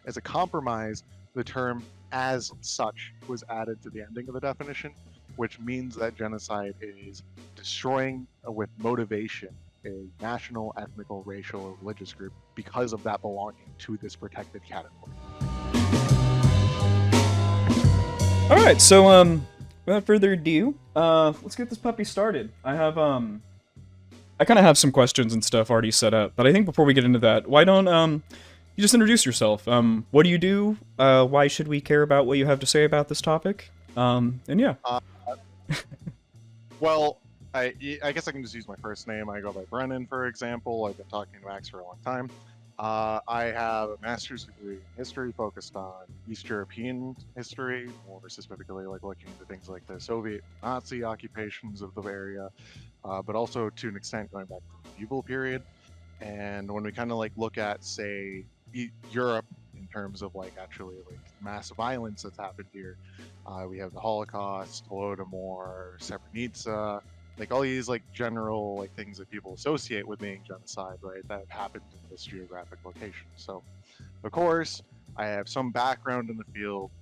As a compromise, the term as such was added to the ending of the definition, which means that genocide is destroying with motivation a national, ethnical, racial, or religious group because of that belonging to this protected category. All right, so without further ado, let's get this puppy started. I kind of have some questions and stuff already set up, but I think before we get into that, why don't you just introduce yourself? What do you do? Why should we care about what you have to say about this topic? And yeah. Uh, well, I guess I can just use my first name. I go by Brennan, for example. I've been talking to Max for a long time. I have a master's degree in history focused on East European history, more specifically like looking into things like the Soviet Nazi occupations of the area, but also to an extent going back to the medieval period. And when we kind of like look at, say, Europe in terms of like actually like mass violence that's happened here, we have the Holocaust, Holodomor, Srebrenica, like all these like general like things that people associate with being genocide, right? That happened in this geographic location. So, of course, I have some background in the field,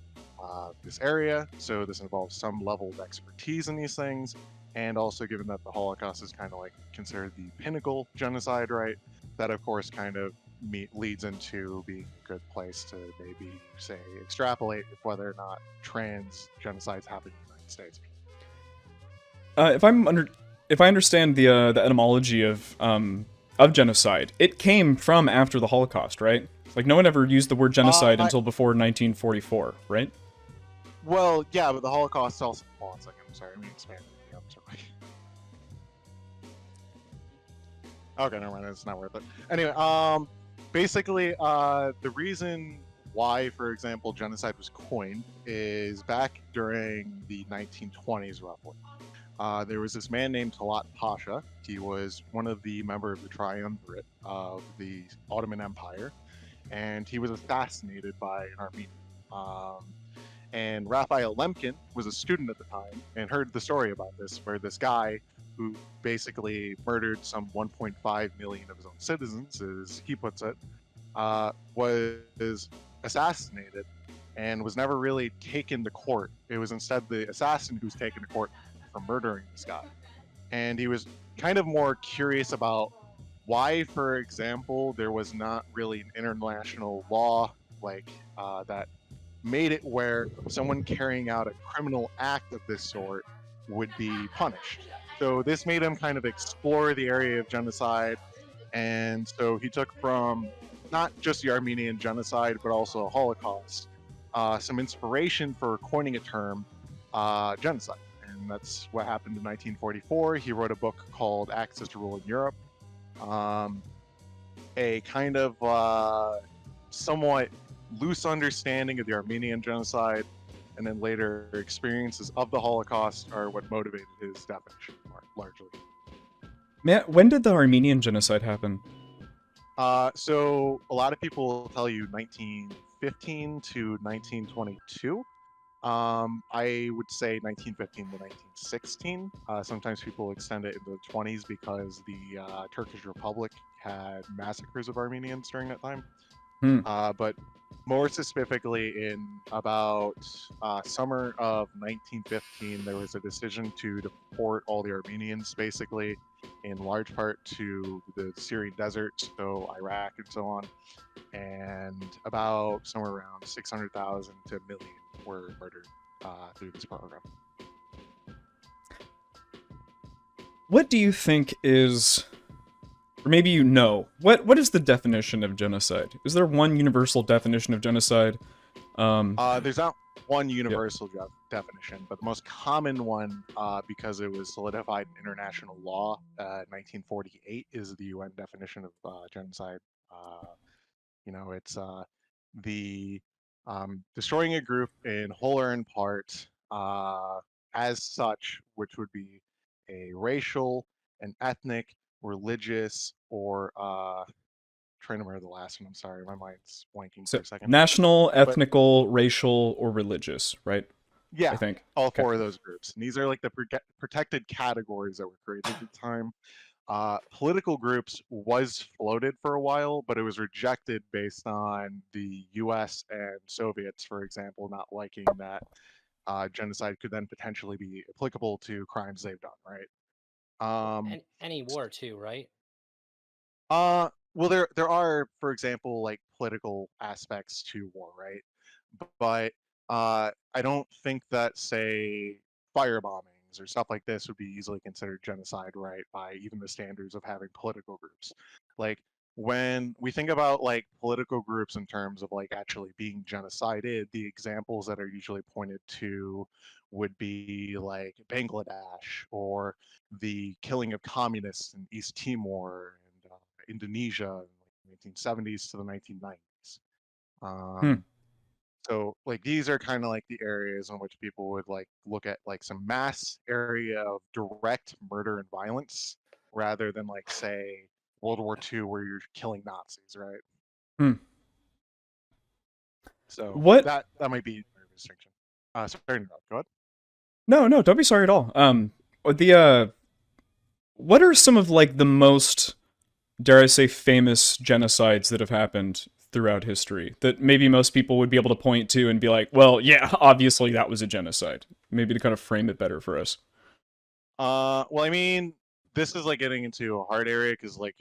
this area, so this involves some level of expertise in these things, and also given that the Holocaust is kind of like considered the pinnacle genocide, right? That of course kind of leads into being a good place to maybe say extrapolate with whether or not trans genocides happen in the United States. If I understand the etymology of genocide, it came from after the Holocaust, right? Like no one ever used the word genocide until before 1944, right? Well, yeah, but the Holocaust also. Hold on a second. I'm sorry. Let me expand the sorry. Okay, never mind. It's not worth it. Anyway, basically, the reason why, for example, genocide was coined is back during the 1920s, roughly. There was this man named Talat Pasha. He was one of the members of the triumvirate of the Ottoman Empire, and he was assassinated by an Armenian. And Raphael Lemkin was a student at the time and heard the story about this, where this guy who basically murdered some 1.5 million of his own citizens, as he puts it, was assassinated and was never really taken to court. It was instead the assassin who was taken to court for murdering this guy. And he was kind of more curious about why, for example, there was not really an international law like that made it where someone carrying out a criminal act of this sort would be punished. So this made him kind of explore the area of genocide. And so he took from not just the Armenian Genocide, but also Holocaust, some inspiration for coining a term, genocide. And that's what happened in 1944. He wrote a book called Access to Rule in Europe, a kind of somewhat loose understanding of the Armenian Genocide, and then later experiences of the Holocaust are what motivated his definition largely. Man, when did the Armenian Genocide happen? So a lot of people tell you 1915 to 1922. I would say 1915 to 1916. Sometimes people extend it into the 20s because the Turkish Republic had massacres of Armenians during that time. But more specifically, in about summer of 1915, there was a decision to deport all the Armenians, basically, in large part to the Syrian desert, so Iraq and so on. And about somewhere around 600,000 to a million were murdered through this program. What do you think is, or maybe you know, what is the definition of genocide? Is there one universal definition of genocide? There's not one universal definition, but the most common one, because it was solidified in international law, 1948, is the UN definition of genocide. It's the destroying a group in whole or in part, as such, which would be a racial, an ethnic, religious, or trying to remember the last one. I'm sorry, my mind's blanking So, for a second. national, But ethnical, racial, or religious, right? I yeah, think. all Okay. four of those groups. And these are like the protected categories that were created at the time. Political groups was floated for a while, but it was rejected based on the U.S. and Soviets, for example, not liking that genocide could then potentially be applicable to crimes they've done, right? Um, And any war too, right? well, there are, for example, like political aspects to war, right? But I don't think that, say, fire bombings or stuff like this would be easily considered genocide, right, by even the standards of having political groups. Like when we think about like political groups in terms of like actually being genocided, the examples that are usually pointed to would be like Bangladesh or the killing of communists in East Timor and Indonesia in like 1970s to the 1990s. Hmm. So like these are kind of like the areas in which people would like look at like some mass area of direct murder and violence rather than like say World War II where you're killing Nazis, right? Hmm. So What? that might be a distinction. Sorry, no, go ahead. No, no, don't be sorry at all. The what are some of like the most, dare I say, famous genocides that have happened throughout history that maybe most people would be able to point to and be like, well, yeah, obviously that was a genocide. Maybe to kind of frame it better for us. Well, I mean, this is like getting into a hard area because like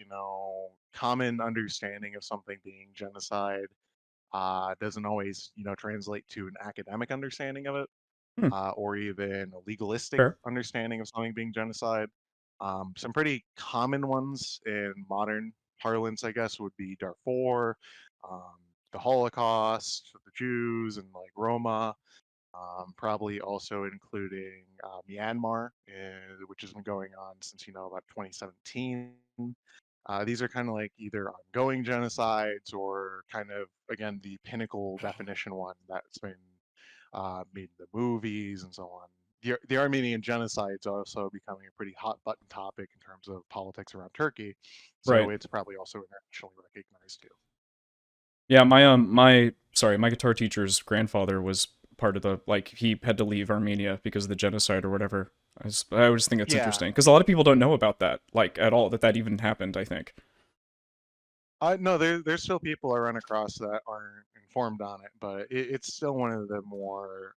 common understanding of something being genocide doesn't always translate to an academic understanding of it. Hmm. Or even a legalistic Fair. understanding of something being genocide. Some pretty common ones in modern parlance, I guess, would be Darfur, um, the Holocaust, the Jews, and like Roma. Probably also including Myanmar, which has been going on since about 2017. These are kind of like either ongoing genocides or kind of again the pinnacle definition one that's been made the movies and so on. The Armenian genocide is also becoming a pretty hot button topic in terms of politics around Turkey, so Right. it's probably also internationally recognized too. Yeah, my guitar teacher's grandfather was part of the, like, he had to leave Armenia because of the genocide or whatever. I always think it's Yeah, interesting because a lot of people don't know about that, like, at all, that even happened, I think. no, there's still people I run across that aren't informed on it, but it's still one of the more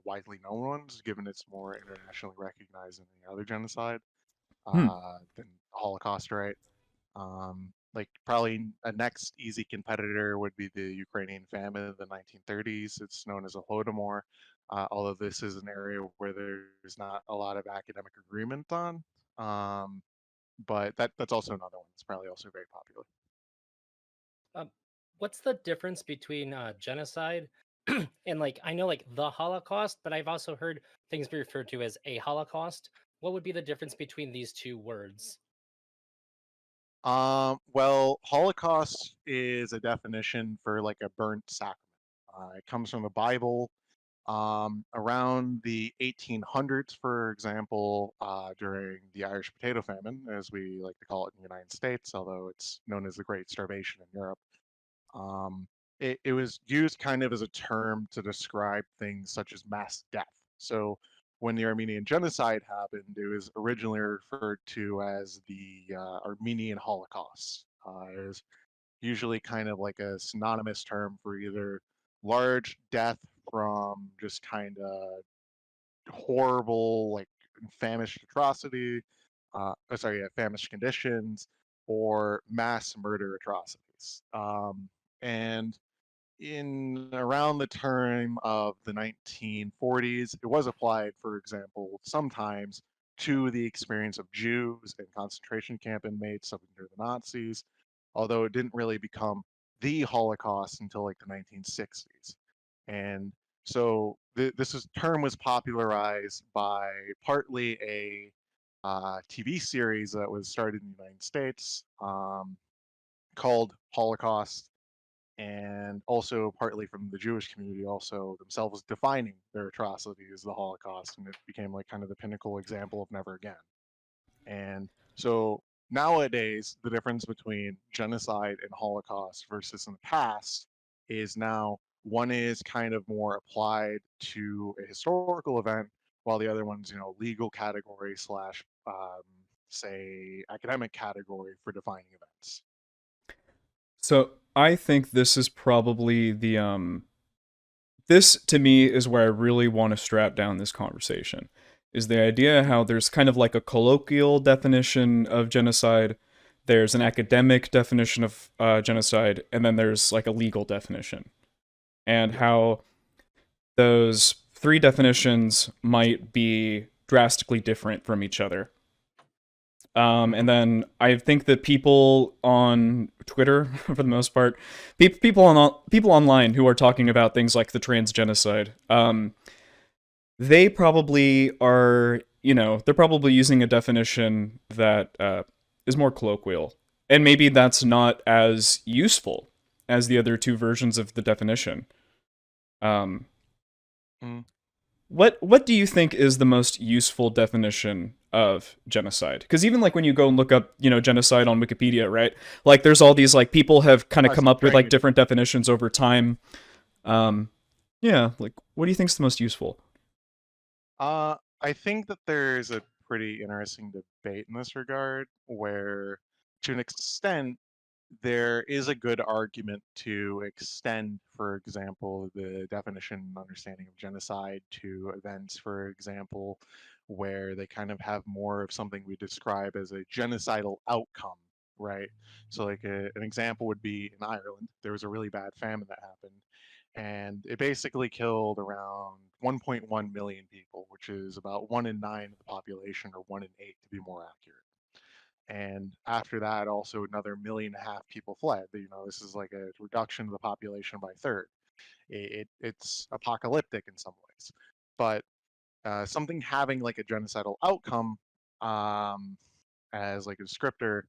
widely known ones, given it's more internationally recognized than the other genocide, Hmm. than the Holocaust, right? Like probably a next easy competitor would be the Ukrainian famine in the 1930s. It's known as a Holodomor, although this is an area where there's not a lot of academic agreement on. Um, but that's also another one that's probably also very popular. Um, what's the difference between genocide and like I know like the Holocaust, but I've also heard things be referred to as a Holocaust. What would be the difference between these two words? Well, Holocaust is a definition for like a burnt sacrament. It comes from the Bible. Around the 1800s, for example, during the Irish potato famine, as we like to call it in the United States, although it's known as the Great Starvation in Europe, um, it was used kind of as a term to describe things such as mass death. So when the Armenian Genocide happened, it was originally referred to as the Armenian Holocaust. It was usually kind of like a synonymous term for either large death from just kind of horrible, like famished atrocity, famished conditions, or mass murder atrocities. And in around the time of the 1940s, it was applied, for example, sometimes to the experience of Jews in concentration camp inmates up under the Nazis, although it didn't really become the Holocaust until like the 1960s. And so term was popularized by partly a TV series that was started in the United States called Holocaust, and also partly from the Jewish community, also themselves defining their atrocity as the Holocaust, and it became like kind of the pinnacle example of never again. And so nowadays, the difference between genocide and Holocaust versus in the past is now one is kind of more applied to a historical event, while the other one's legal category slash say, academic category for defining events. So I think this is probably the. This to me is where I really want to strap down this conversation. Is the idea how there's kind of like a colloquial definition of genocide, there's an academic definition of genocide, and then there's like a legal definition, and Yeah. how those three definitions might be drastically different from each other. Hmm. And then I think that people on Twitter, for the most part, people online who are talking about things like the trans genocide, they probably are, they're probably using a definition that is more colloquial, and maybe that's not as useful as the other two versions of the definition. Um, Mm. what do you think is the most useful definition of genocide? Because even like when you go and look up, genocide on Wikipedia, right? Like there's all these like people have kind of I come up with trained like you. different definitions over time. Um, yeah, like what do you think's the most useful? I think that there's a pretty interesting debate in this regard, where to an extent there is a good argument to extend, for example, the definition and understanding of genocide to events, for example, where they kind of have more of something we describe as a genocidal outcome, right? So, like an example would be in Ireland, there was a really bad famine that happened, and it basically killed around 1.1 million people, which is about 1 in 9 of the population, or 1 in 8 to be more accurate. And after that, also another 1.5 million people fled. This is like a reduction of the population by a third. It's apocalyptic in some ways, but something having like a genocidal outcome, um, as like a descriptor,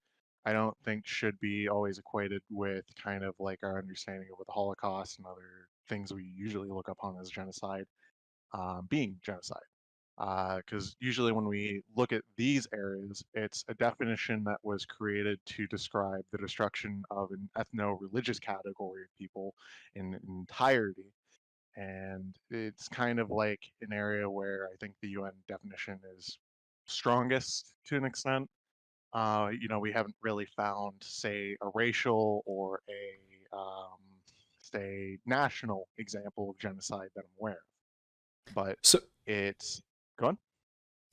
I don't think should be always equated with kind of like our understanding of what the Holocaust and other things we usually look upon as genocide, being genocide. Because usually when we look at these areas, it's a definition that was created to describe the destruction of an ethno-religious category of people in entirety. And it's kind of like an area where I think the UN definition is strongest to an extent. We haven't really found, say, a racial or say, national example of genocide that I'm aware of. But So, it's gone.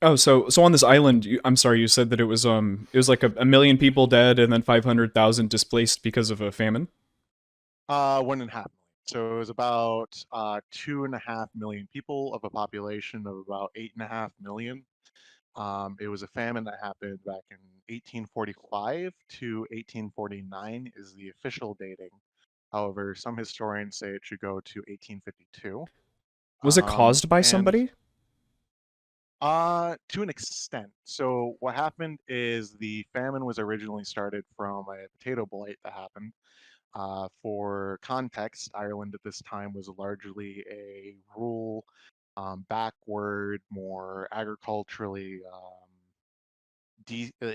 oh, so on this island, I'm sorry, you said that it was like a million people dead and then 500,000 displaced because of a famine. 1.5 million. So it was about 2.5 million people of a population of about 8.5 million. It was a famine that happened back in 1845 to 1849 is the official dating. However, some historians say it should go to 1852. Was it caused by And somebody? to an extent. So what happened is the famine was originally started from a potato blight that happened. For context, Ireland at this time was largely a rural, backward, more agriculturally,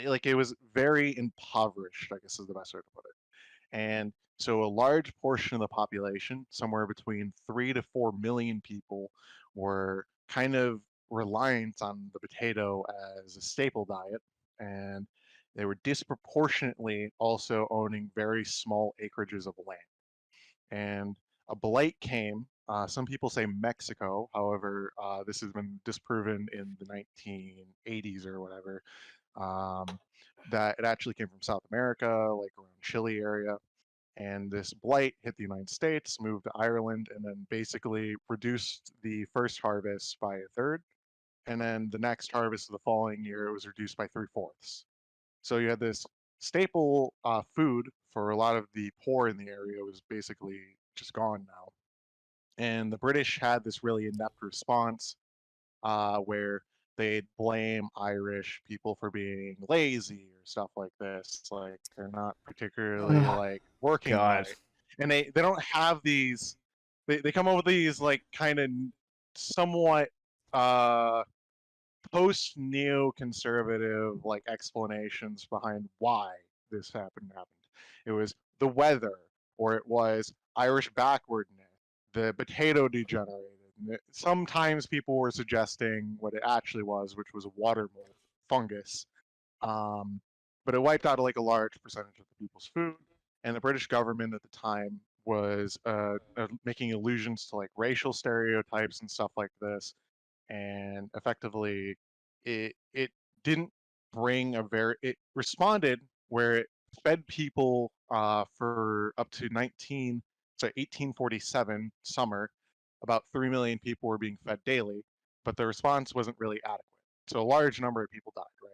like it was very impoverished, I guess is the best way to put it. And so a large portion of the population, somewhere between 3 to 4 million people, were kind of reliant on the potato as a staple diet. And they were disproportionately also owning very small acreages of land. And a blight came. Some people say Mexico. However, this has been disproven in the 1980s or whatever, um, that it actually came from South America, like around Chile area. And this blight hit the United States, moved to Ireland, and then basically reduced the first harvest by a third. And then the next harvest of the following year, it was reduced by 3/4. So you had this staple food for a lot of the poor in the area was basically just gone now. And the British had this really inept response, where they'd blame Irish people for being lazy or stuff like this. Like they're not particularly Oh, like working God. hard, and they don't have these. They come up with these like kind of somewhat uh, post neoconservative like explanations behind why this happened. It was the weather, or it was Irish backwardness, the potato degenerated. Sometimes people were suggesting what it actually was, which was a water mold fungus. Um, but it wiped out like a large percentage of the people's food, and the British government at the time was making allusions to like racial stereotypes and stuff like this, and effectively, it didn't bring a very it responded where it fed people for up to 1847 summer, about 3 million people were being fed daily, but the response wasn't really adequate. So a large number of people died, right?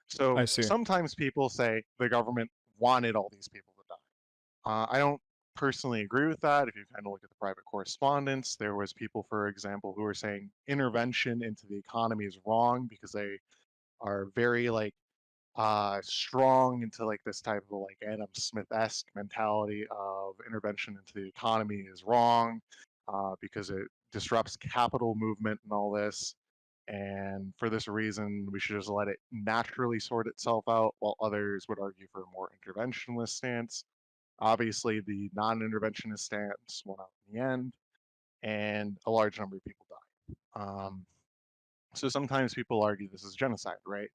So I see. sometimes people say the government wanted all these people to die. I don't personally agree with that. If you kind of look at the private correspondence, there was people, for example, who were saying intervention into the economy is wrong because they are very like strong into like this type of like Adam Smith-esque mentality of intervention into the economy is wrong because it disrupts capital movement and all this. And for this reason, we should just let it naturally sort itself out, while others would argue for a more interventionist stance. Obviously, the non-interventionist stance won out in the end, and a large number of people died. So sometimes people argue this is genocide, right?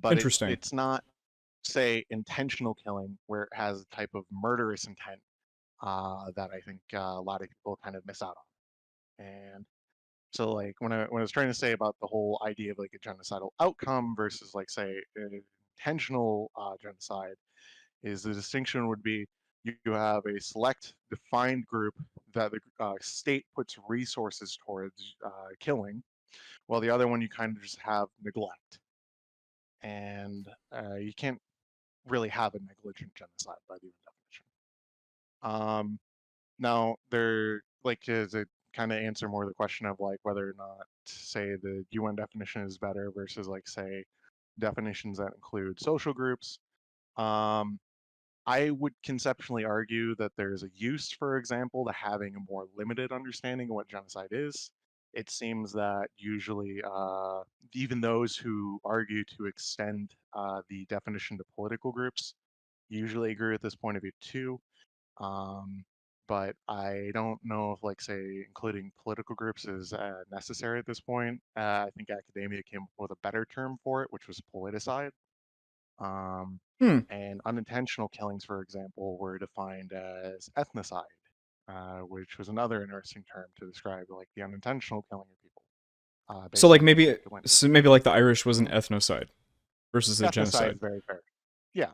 But Interesting. it's not, say, intentional killing where it has a type of murderous intent that I think a lot of people kind of miss out on. And so, like when I was trying to say about the whole idea of like a genocidal outcome versus like say an intentional genocide, is the distinction would be you have a select defined group that the state puts resources towards killing, while the other one you kind of just have neglect, and you can't really have a negligent genocide by the definition. Now, there like to kind of answer more the question of like whether or not say the UN definition is better versus like say definitions that include social groups. Um, I would conceptually argue that there's a use, for example, to having a more limited understanding of what genocide is. It seems that usually, even those who argue to extend the definition to political groups usually agree with this point of view too. Um, but I don't know if, like, say, including political groups is necessary at this point. I think academia came up with a better term for it, which was politicide. Um, Hmm. and unintentional killings, for example, were defined as ethnocide, which was another interesting term to describe like the unintentional killing of people So based like on like maybe identity. so maybe like the Irish was an Mhm. ethnocide versus a Ethnocide genocide. is very fair. Yeah,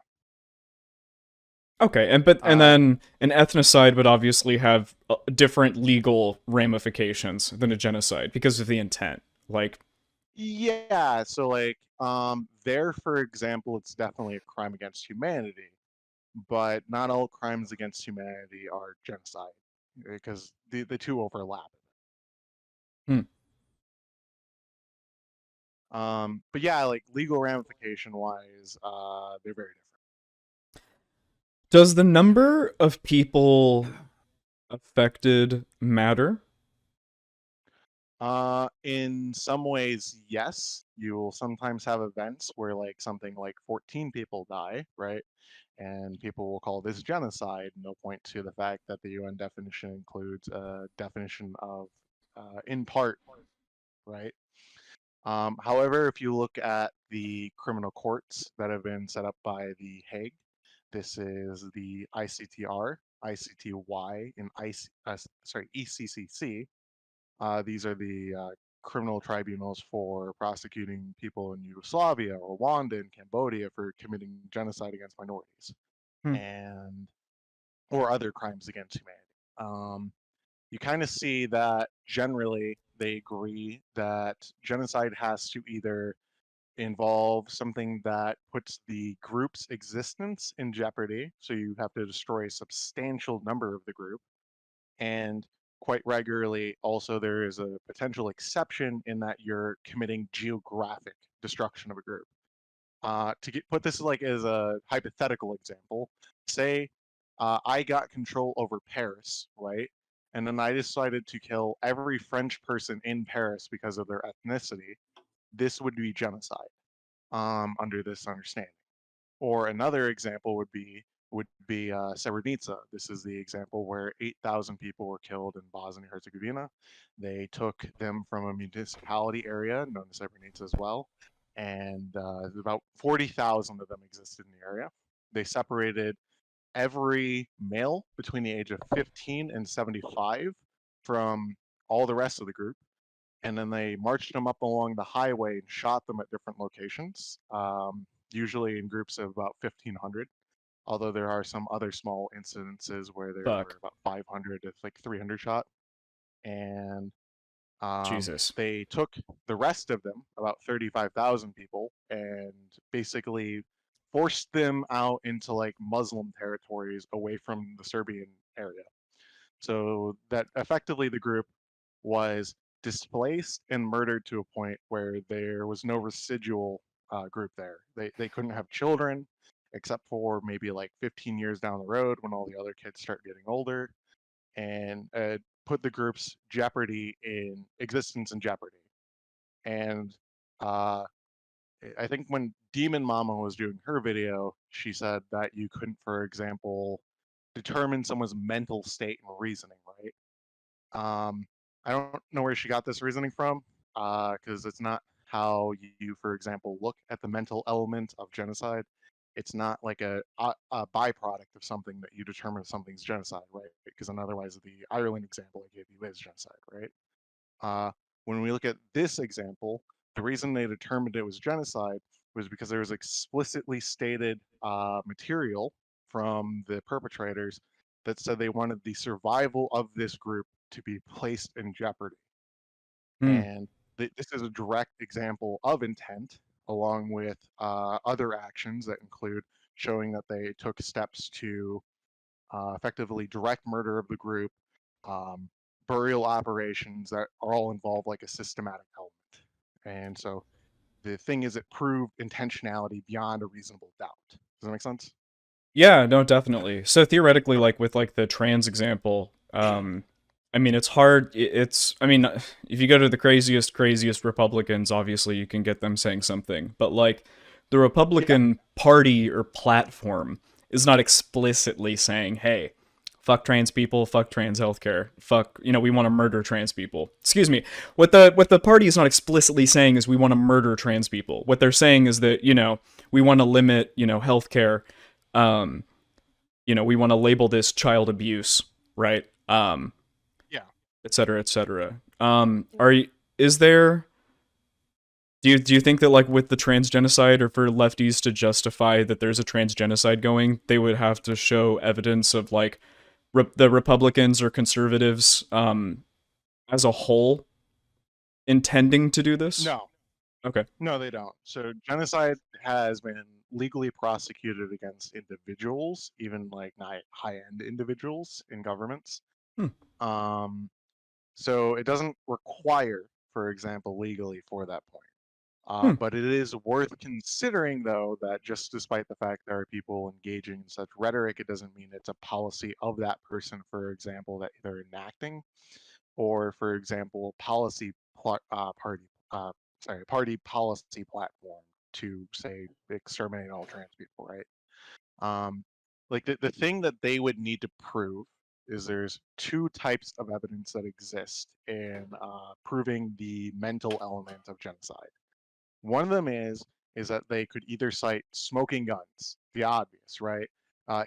Okay, and uh, then an ethnocide would obviously have different legal ramifications than a genocide because of the intent. Like, yeah. So like, there, for example, it's definitely a crime against humanity, but not all crimes against humanity are genocide because the two overlap. hmm. But yeah, like legal ramification wise, they're very Does the number of people affected matter? in some ways, yes. You will sometimes have events where like something like 14 people die, right? And people will call this genocide, and they'll point to the fact that the UN definition includes a definition of in part, right? However, if you look at the criminal courts that have been set up by The Hague, this is the ICTR, ICTY, and ECCC. These are the criminal tribunals for prosecuting people in Yugoslavia, Rwanda, and Cambodia for committing genocide against minorities Hmm. and or other crimes against humanity. You kind of see that generally they agree that genocide has to either involve something that puts the group's existence in jeopardy, so you have to destroy a substantial number of the group, and quite regularly also there is a potential exception in that you're committing geographic destruction of a group. Put this like as a hypothetical example, say I got control over Paris, right? And then I decided to kill every French person in Paris because of their ethnicity. This would be genocide under this understanding. Or another example would be Srebrenica. This is the example where 8,000 people were killed in Bosnia and Herzegovina. They took them from a municipality area known as Srebrenica as well, and about 40,000 of them existed in the area. They separated every male between the age of 15 and 75 from all the rest of the group, and then they marched them up along the highway and shot them at different locations, usually in groups of about 1,500. Although there are some other small incidences where there were Fuck. about 500 to like 300 shot, and Jesus. they took the rest of them, about 35,000 people, and basically forced them out into like Muslim territories away from the Serbian area. So that effectively the group was displaced and murdered to a point where there was no residual group there. They couldn't have children, except for maybe like 15 years down the road when all the other kids start getting older, and put the group's jeopardy in existence in jeopardy. And uh, I think when Demon Mama was doing her video, she said that you couldn't, for example, determine someone's mental state and reasoning, right? I don't know where she got this reasoning from, because it's not how you, for example, look at the mental element of genocide. It's not like a byproduct of something that you determine something's genocide, right? Because then otherwise, the Ireland example I gave you is genocide, right? Uh, when we look at this example, the reason they determined it was genocide was because there was explicitly stated material from the perpetrators that said they wanted the survival of this group to be placed in jeopardy. Hmm. And this is a direct example of intent, along with other actions that include showing that they took steps to effectively direct murder of the group, um, burial operations that are all involved like a systematic element. And so the thing is, it proved intentionality beyond a reasonable doubt. Does that make sense? Yeah, no, definitely. So theoretically, like with like the trans example, I mean, it's hard. I mean, if you go to the craziest Republicans, obviously you can get them saying something. But like, the Yeah. Republican Party or platform is not explicitly saying, "Hey, fuck trans people, fuck trans healthcare, fuck, we want to murder trans people." Excuse me. What the party is not explicitly saying is we want to murder trans people. What they're saying is that we want to limit healthcare. Um, we want to label this child abuse, right? Yeah. Et cetera, et cetera. Is there, do you think that like with the trans genocide, or for lefties to justify that there's a trans genocide going, they would have to show evidence of like the Republicans or conservatives as a whole intending to do this? No, Okay. no, they don't. So genocide has been legally prosecuted against individuals, even like high-end individuals in governments. Hmm. Um, so it doesn't require, for example, legally for that point. Hmm. But it is worth considering, though, that just despite the fact there are people engaging in such rhetoric, it doesn't mean it's a policy of that person, for example, that they're enacting, or, for example, policy party, party policy platform to say exterminate all trans people, right? Um, like the thing that they would need to prove is there's two types of evidence that exist in proving the mental element of genocide. One of them is that they could either cite smoking guns, the obvious, right?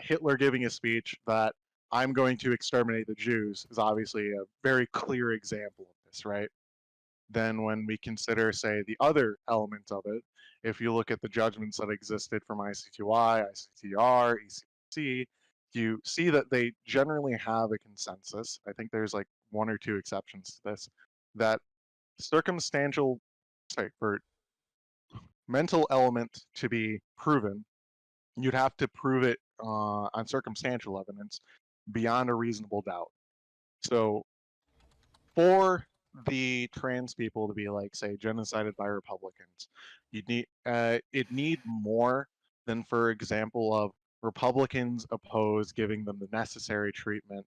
Hitler giving a speech that I'm going to exterminate the Jews is obviously a very clear example of this, right? Then when we consider, say, the other elements of it, if you look at the judgments that existed from ICTY, ICTR, ECC, you see that they generally have a consensus. I think there's like one or two exceptions to this, that circumstantial, sorry, for mental element to be proven, you'd have to prove it on circumstantial evidence beyond a reasonable doubt. So for the trans people to be like, say, genocided by Republicans, you'd need it need more than, for example, of Republicans oppose giving them the necessary treatment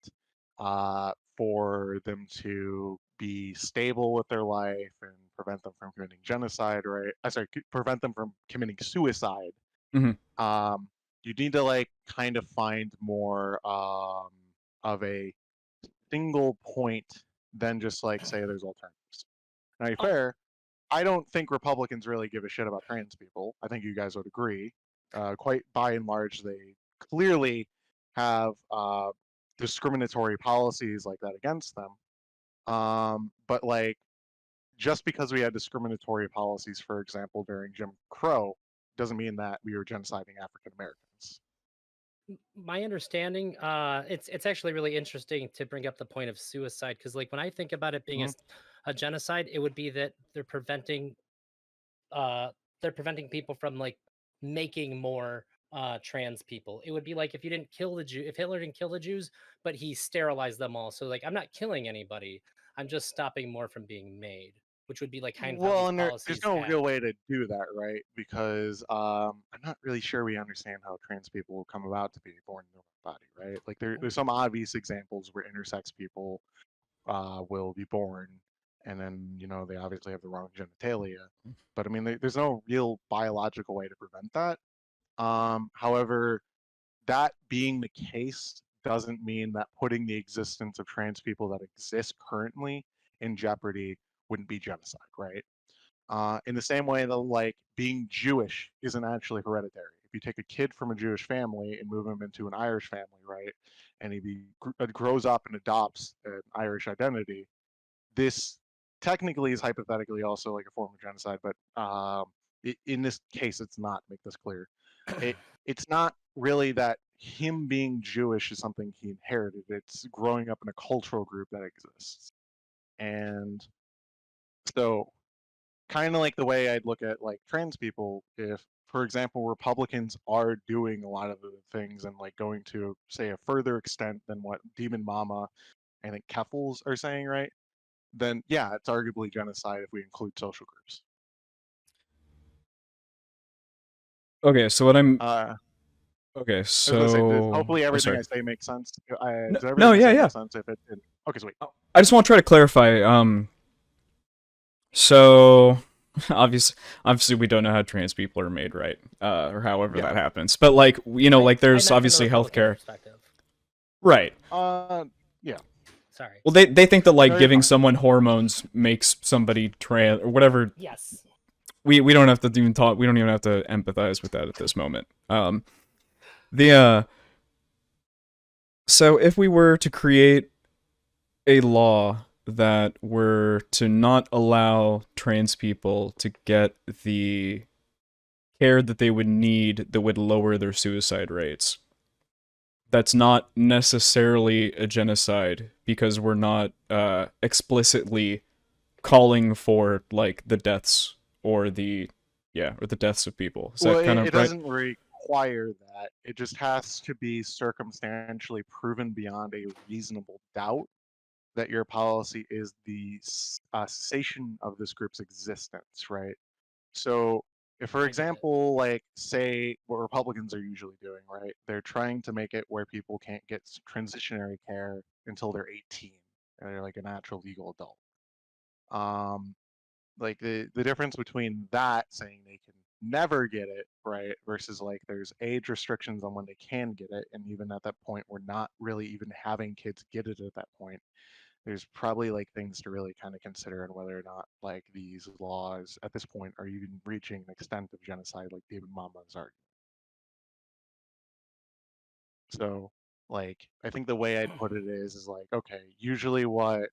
for them to be stable with their life and prevent them from committing genocide, right? Sorry, prevent them from committing suicide. Hmm. Um, you need to like kind of find more of a single point than just like say there's alternatives. Now, to be Um, fair, I don't think Republicans really give a shit about trans people. I think you guys would agree. Quite by and large, they clearly have discriminatory policies like that against them. But like, just because we had discriminatory policies, for example, during Jim Crow, doesn't mean that we were genociding African Americans. My understanding, it's actually really interesting to bring up the point of suicide, because like when I think about it being Mhm. a genocide, it would be that uh they're preventing people from like making more trans people. It would be like if you didn't kill the Jew, if Hitler didn't kill the Jews, but he sterilized them all. So like I'm not killing anybody. I'm just stopping more from being made, which would be like kind of how Well, these and there's policies no act. real way to do that, right? Because I'm not really sure we understand how trans people will come about to be born in their body, right? Like there's some obvious examples where intersex people will be born, and then they obviously have the wrong genitalia. But I mean, there's no real biological way to prevent that. However, that being the case doesn't mean that putting the existence of trans people that exist currently in jeopardy wouldn't be genocide, right? In the same way that like being Jewish isn't actually hereditary. If you take a kid from a Jewish family and move him into an Irish family, right, and grows up and adopts an Irish identity, this technically is hypothetically also like a form of genocide, but in this case, it's not. Make this clear. It it's not really that him being Jewish is something he inherited. It's growing up in a cultural group that exists, and so kind of like the way I'd look at like trans people, if for example Republicans are doing a lot of the things and like going to say a further extent than what Demon Mama and I think Keffels are saying, right? Then yeah, it's arguably genocide if we include social groups. Okay, so what I'm Uh, okay, I was gonna say, so hopefully oh everything sorry. I say makes sense. No, Does no, everything I yeah, say yeah. make sense? If it didn't, okay, sweet. I just want to try to clarify. So obviously we don't know how trans people are made, right? Or however Yeah. that happens. But like I like I there's meant from the obviously Republican healthcare, perspective. right? Yeah. Well, they think that like No, you're giving fine. someone hormones makes somebody trans or whatever. Yes. We don't have to even talk. We don't even have to empathize with that at this moment. The So if we were to create a law that were to not allow trans people to get the care that they would need that would lower their suicide rates, that's not necessarily a genocide because we're not explicitly calling for like the deaths or the deaths of people. Is Well, that kind it of right? doesn't require that. It just has to be circumstantially proven beyond a reasonable doubt that your policy is the cessation of this group's existence, right? So, if, for I get it. example, like, say what Republicans are usually doing, right? They're trying to make it where people can't get transitionary care until they're 18 and they're like a natural legal adult. Um, like the difference between that saying they can never get it, right, versus like there's age restrictions on when they can get it, and even at that point, we're not really even having kids get it at that point. There's probably like things to really kind of consider on whether or not like these laws at this point are even reaching an extent of genocide like David Mama's argument. So like I think the way I'd put it is like, okay, usually what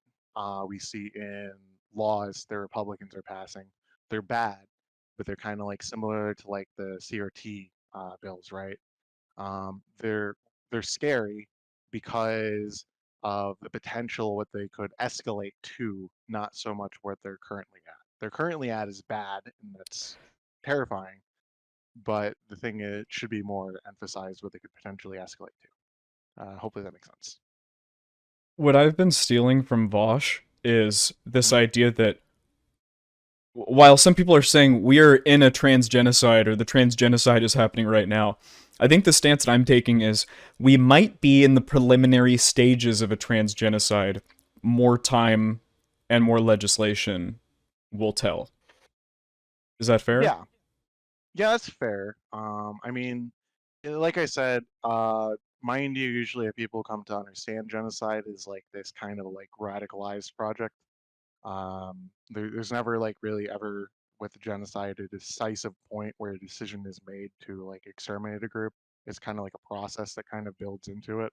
we see in laws the Republicans are passing, they're bad, but they're kind of like similar to like the CRT bills, right? They're scary because of the potential what they could escalate to, not so much what they're currently at. They're currently at is bad, and that's terrifying. But the thing is, it should be more emphasized what they could potentially escalate to. Hopefully that makes sense. What I've been stealing from Vosh is this Mhm. idea that while some people are saying we are in a trans genocide or the trans genocide is happening right now, I think the stance that I'm taking is we might be in the preliminary stages of a trans genocide. More time and more legislation will tell. Is that fair? Yeah, yeah, that's fair. I mean, like I said, mind you, usually if people come to understand genocide is like this kind of like radicalized project. There's never like really ever with the genocide a decisive point where a decision is made to like exterminate a group. It's kind of like a process that kind of builds into it.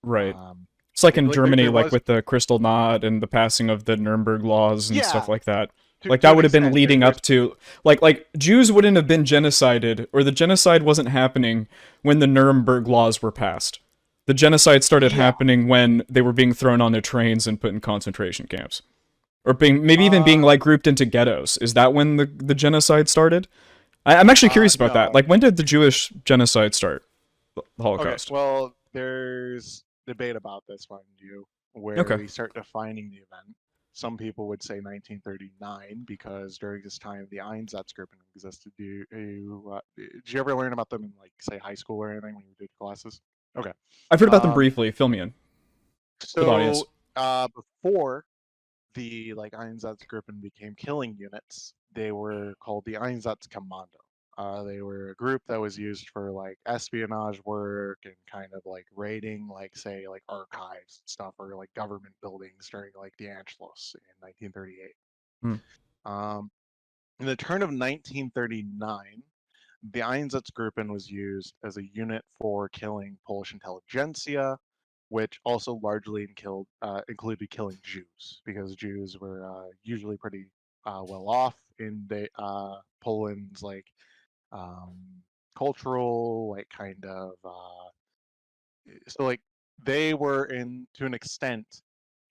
Right. Um, It's like in like there, Germany, there like was with the Crystal Knot and the passing of the Nuremberg laws and stuff yeah like that. to Like to that an would have been extent leading there's up to like Jews wouldn't have been genocided, or the genocide wasn't happening when the Nuremberg laws were passed. The genocide started yeah happening when they were being thrown onto trains and put in concentration camps, or being maybe even being uh like grouped into ghettos. Is that when the genocide started? I'm actually curious about that. no. Like, when did the Jewish genocide start? The Okay, Holocaust. well, there's debate about this, mind you, where Okay. we start defining the event. Some people would say 1939 because during this time the Einsatzgruppen existed. Did you ever learn about them in like say high school or anything when you did classes? Okay. I've heard about them Um, briefly. Fill me in for the audience. so before the like Einsatzgruppen became killing units, they were called the Einsatzkommando. They were a group that was used for like espionage work and kind of like raiding, like say like archives and stuff or like government buildings during like the Anschluss in 1938. Hmm. Um, in the turn of 1939, the Einsatzgruppen was used as a unit for killing Polish intelligentsia, which also largely included killing Jews, because Jews were usually pretty well off in Poland's like um, cultural, like kind of so like they were in to an extent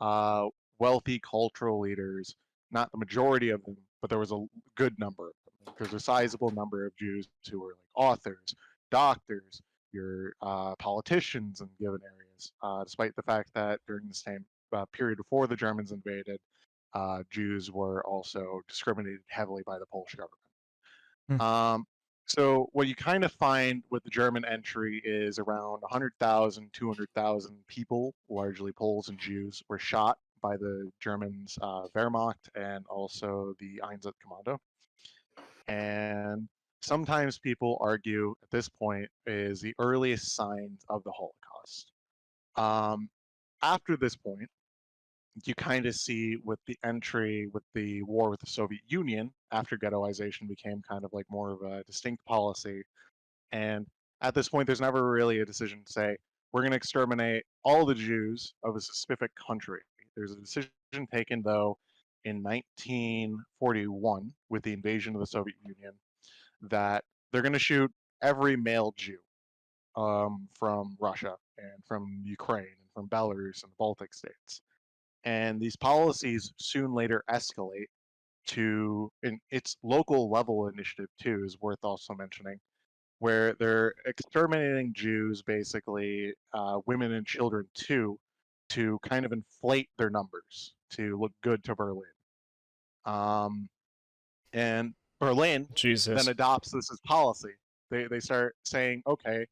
uh, wealthy cultural leaders, not the majority of them, but there was a good number of them. There's a sizable number of Jews who were like authors, doctors, your politicians in given areas, despite the fact that during the same period before the Germans invaded, Jews were also discriminated heavily by the Polish government. Hmm. Um, so what you kind of find with the German entry is around 100,000, 200,000 people, largely Poles and Jews, were shot by the Germans' Wehrmacht and also the Einsatzkommando. And sometimes people argue at this point is the earliest signs of the Holocaust. Um, After this point, you kind of see with the entry with the war with the Soviet Union after ghettoization became kind of like more of a distinct policy. And at this point, there's never really a decision to say, we're going to exterminate all the Jews of a specific country. There's a decision taken, though, in 1941 with the invasion of the Soviet Union that they're going to shoot every male Jew from Russia and from Ukraine and from Belarus and the Baltic states. And these policies soon later escalate to, and its local level initiative too is worth also mentioning, where they're exterminating Jews, basically women and children too, to kind of inflate their numbers to look good to Berlin. Um, and Berlin then Jesus. adopts this as policy. They start saying, okay,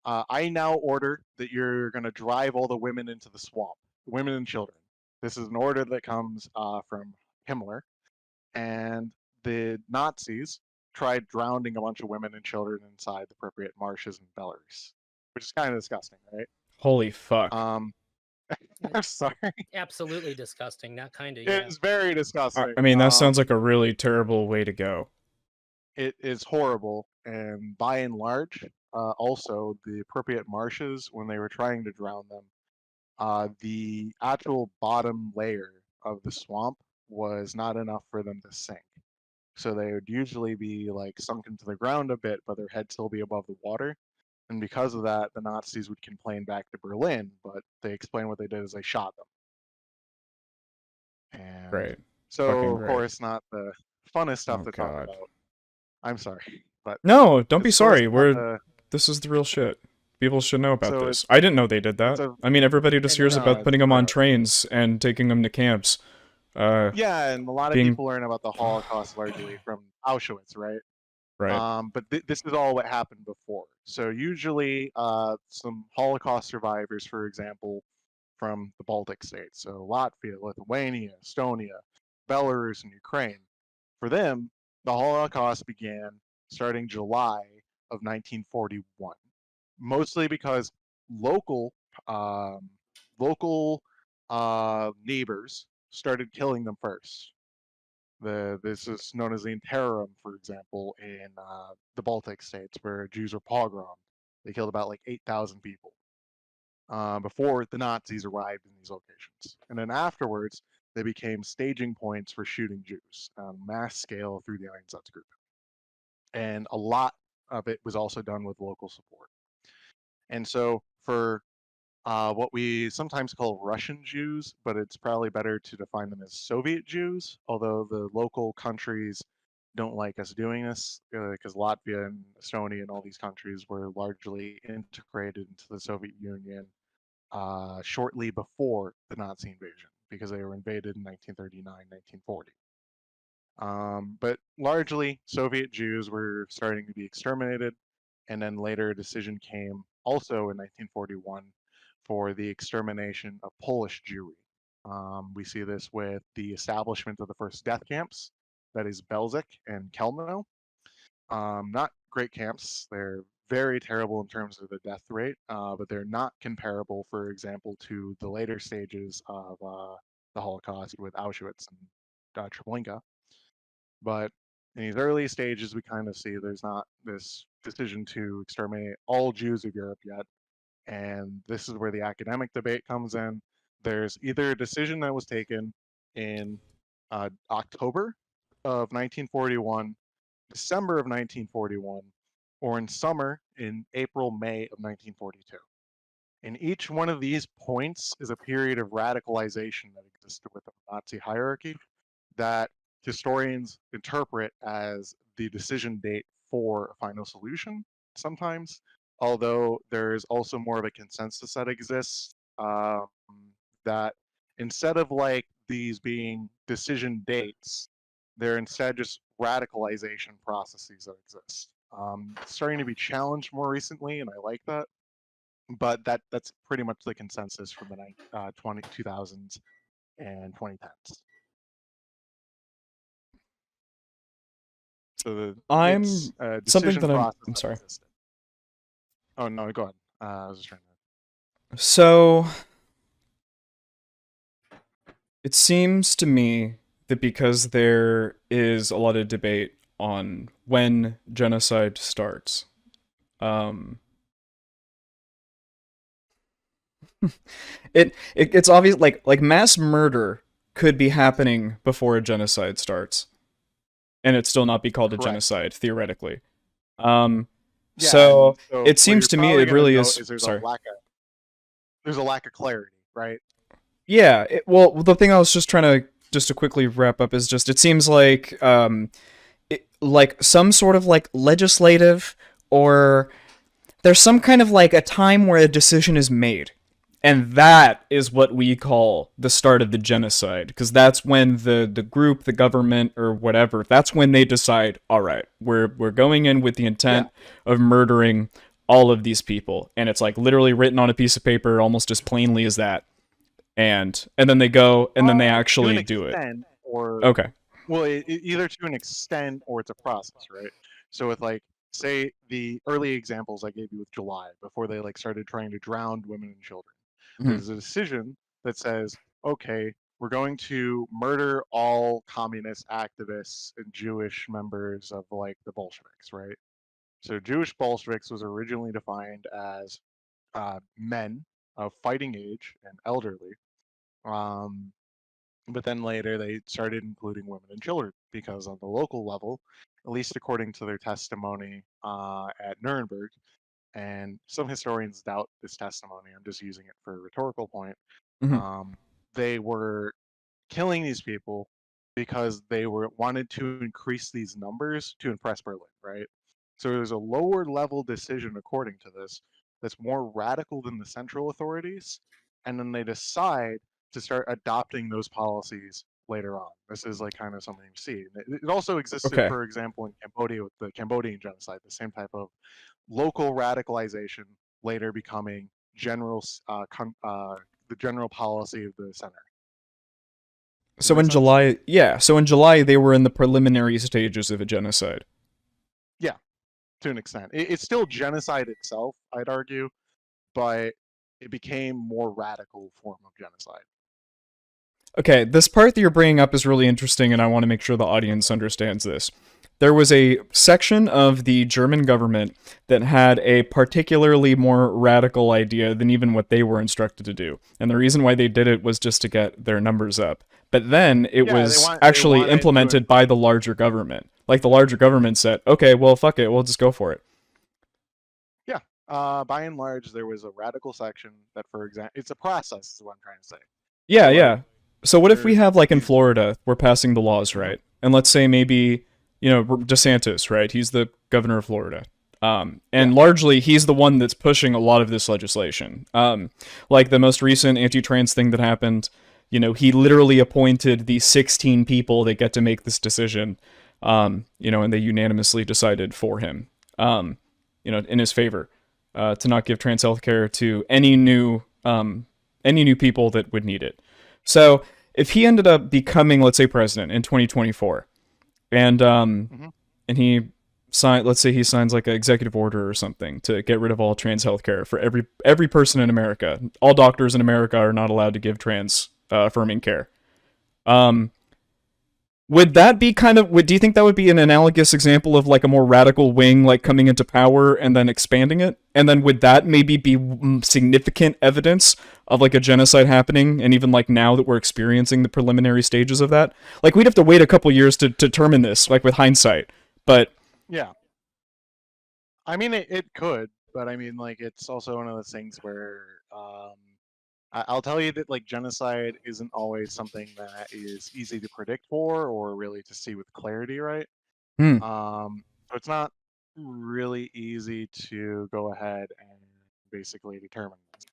I now order that you're going to drive all the women into the swamp, women and children. This is an order that comes from Himmler, and the Nazis tried drowning a bunch of women and children inside the appropriate marshes in Belarus, which is kind of disgusting, right? Holy fuck. Um, Uh, I'm sorry, Absolutely disgusting. Not kind of, it yeah. is very disgusting. I mean, that sounds like a really terrible way to go. It is horrible, and by and large, also the appropriate marshes when they were trying to drown them, the actual bottom layer of the swamp was not enough for them to sink. So they would usually be like sunk into the ground a bit, but their head still be above the water. And because of that, the Nazis would complain back to Berlin, but they explained what they did is they shot them. And Great. so, Fucking of great. course, not the funnest stuff Oh to talk god. about. I'm sorry, but No, don't be it's of course sorry. not We're the. This is the real shit. People should know about So this. I didn't know they did it's that. a I mean, everybody just hears no, about it's putting them on gross. trains and taking them to camps. Yeah, and a lot of Being people learn about the Holocaust largely from Auschwitz, right? right. But this is all what happened before. So usually, some Holocaust survivors, for example, from the Baltic states, so Latvia, Lithuania, Estonia, Belarus, and Ukraine. For them, the Holocaust began starting July of 1941, mostly because local um, local neighbors, started killing them first. This is known as the interim, for example, in the Baltic states, where Jews were pogromed. They killed about like 8,000 people before the Nazis arrived in these locations. And then afterwards, they became staging points for shooting Jews on mass scale through the Einsatzgruppen. And a lot of it was also done with local support. And so for what we sometimes call Russian Jews, but it's probably better to define them as Soviet Jews, although the local countries don't like us doing this because Latvia and Estonia and all these countries were largely integrated into the Soviet Union shortly before the Nazi invasion because they were invaded in 1939, 1940. But largely, Soviet Jews were starting to be exterminated, and then later a decision came also in 1941 for the extermination of Polish Jewry. We see this with the establishment of the first death camps, that is Belzec and Kelno. Not great camps. They're very terrible in terms of the death rate, but they're not comparable, for example, to the later stages of the Holocaust with Auschwitz and Treblinka. But in these early stages, we kind of see there's not this decision to exterminate all Jews of Europe yet. And this is where the academic debate comes in. There's either a decision that was taken in October of 1941, December of 1941, or in summer in April, May of 1942. And each one of these points is a period of radicalization that existed within the Nazi hierarchy that historians interpret as the decision date for a final solution sometimes, although there's also more of a consensus that exists that instead of like these being decision dates, they're instead just radicalization processes that exist. It's starting to be challenged more recently, and I like that. But that's pretty much the consensus from the 2000s and 2010s. So it's a something decision that process I'm that sorry. existed. Oh no, go ahead. I was just trying to. So it seems to me that because there is a lot of debate on when genocide starts, it's obvious like mass murder could be happening before a genocide starts, and it still not be called a Correct. genocide theoretically. Yeah, So so it seems to me it really is. There's Sorry. There's a lack of clarity, right? Yeah. Well, the thing I was just trying to quickly wrap up is just it seems like like some sort of like legislative or there's some kind of like a time where a decision is made. And that is what we call the start of the genocide, because that's when the group, the government, or whatever, that's when they decide, all right, we're going in with the intent of murdering all of these people, and it's like literally written on a piece of paper, almost as plainly as that, and then they go and then they actually do it. Or okay. Well, either to an extent or it's a process, right? So with like, say the early examples I gave you with July, before they like started trying to drown women and children, there's a decision that says, okay, we're going to murder all communist activists and Jewish members of like the Bolsheviks, right? So Jewish Bolsheviks was originally defined as men of fighting age and elderly. But then later they started including women and children because on the local level, at least according to their testimony at Nuremberg, and some historians doubt this testimony, I'm just using it for a rhetorical point, they were killing these people because they wanted to increase these numbers to impress Berlin, right? So there's a lower level decision according to this that's more radical than the central authorities, and then they decide to start adopting those policies later on. This is like kind of something you see. It also existed, Okay. for example, in Cambodia with the Cambodian genocide, the same type of local radicalization later becoming the general policy of the center. So in July, so in July they were in the preliminary stages of a genocide. Yeah, to an extent. It's still genocide itself, I'd argue, but it became more radical form of genocide. Okay, this part that you're bringing up is really interesting, and I want to make sure the audience understands this. There was a section of the German government that had a particularly more radical idea than even what they were instructed to do. And the reason why they did it was just to get their numbers up. But then it Yeah, was they actually wanted to implemented by the larger government. Like the larger government said, okay, well, fuck it, we'll just go for it. yeah. By and large, there was a radical section that, for example, it's a process, is what I'm trying to say. Yeah, So like, yeah. So what if we there's have like in these. Florida, we're passing the laws, Mhm. right? And let's say maybe, DeSantis, right? He's the governor of Florida. Yeah, And largely he's the one that's pushing a lot of this legislation. Like the most recent anti-trans thing that happened, he literally appointed the 16 people that get to make this decision. And they unanimously decided for him. In his favor, to not give trans health care to any new people that would need it. So if he ended up becoming, let's say, president in 2024, and hmm and he let's say he signs like an executive order or something to get rid of all trans healthcare for every person in America. All doctors in America are not allowed to give trans affirming care. Um, would that be do you think that would be an analogous example of like a more radical wing like coming into power and then expanding it? And then would that maybe be significant evidence of like a genocide happening, and even like now that we're experiencing the preliminary stages of that? Like we'd have to wait a couple years to determine this, like with hindsight. But yeah. I mean, it could, but I mean, like, it's also one of those things where I'll tell you that like genocide isn't always something that is easy to predict for or really to see with clarity, right? hmm, So it's not really easy to go ahead and basically determine this.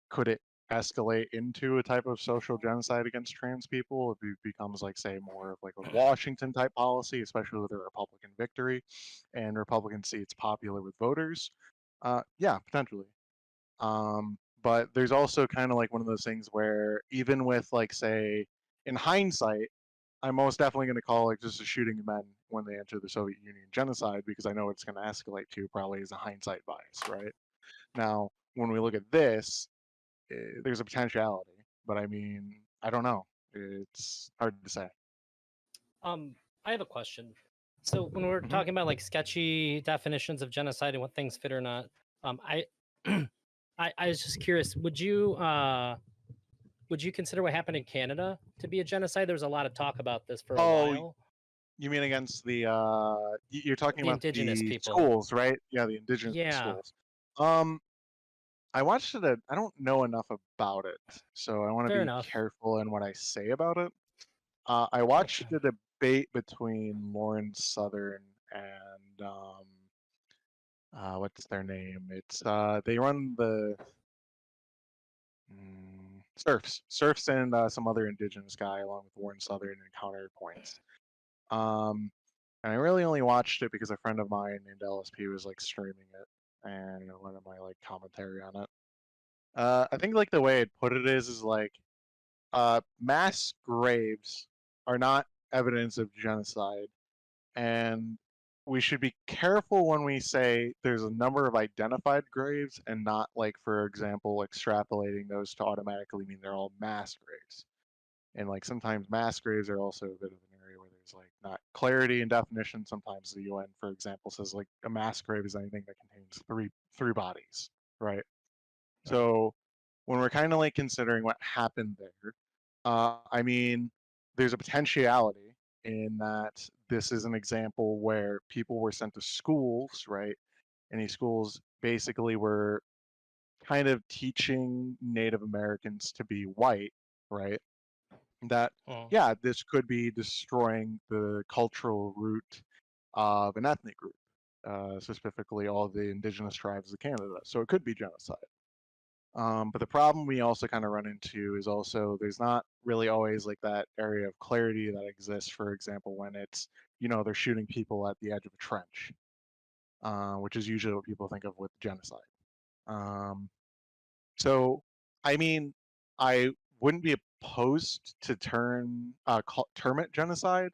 Could it escalate into a type of social genocide against trans people? If it becomes like, say, more of like a Washington type policy, especially with a Republican victory and Republicans see it's popular with voters. Yeah, potentially. But there's also kind of like one of those things where even with like, say, in hindsight, I'm most definitely going to call like just a shooting men when they enter the Soviet Union genocide because I know it's going to escalate to probably as a hindsight bias, right? Now, when we look at this, there's a potentiality, but I mean, I don't know. It's hard to say. Um, I have a question. So when we're hmm talking about like sketchy definitions of genocide and what things fit or not, I, I was just curious. Would you consider what happened in Canada to be a genocide? There was a lot of talk about this for a Oh, while. you mean against the you're talking The about indigenous the people. schools, right? Yeah, the indigenous Yeah, schools. Um, I watched it. I don't know enough about it, so I want to fair be enough. careful in what I say about it. I watched a debate between Lauren Southern and what's their name? It's they run the Surfs and some other indigenous guy along with Warren Southern and counterpoints. Um, and I really only watched it because a friend of mine named LSP was like streaming it and wanted my like commentary on it. I think like the way I'd put it is like mass graves are not evidence of genocide, and we should be careful when we say there's a number of identified graves and not like, for example, extrapolating those to automatically mean they're all mass graves. And like sometimes mass graves are also a bit of an area where there's like not clarity in definition. Sometimes the UN, for example, says like a mass grave is anything that contains three bodies, right? So when we're kind of like considering what happened there, I mean, there's a potentiality in that this is an example where people were sent to schools, right? And these schools basically were kind of teaching Native Americans to be white, right? That, Oh, yeah, this could be destroying the cultural root of an ethnic group, specifically all the indigenous tribes of Canada. So it could be genocide. But the problem we also kind of run into is also there's not really always like that area of clarity that exists. For example, when it's, they're shooting people at the edge of a trench, which is usually what people think of with genocide. Um, so, I mean, I wouldn't be opposed to term it genocide,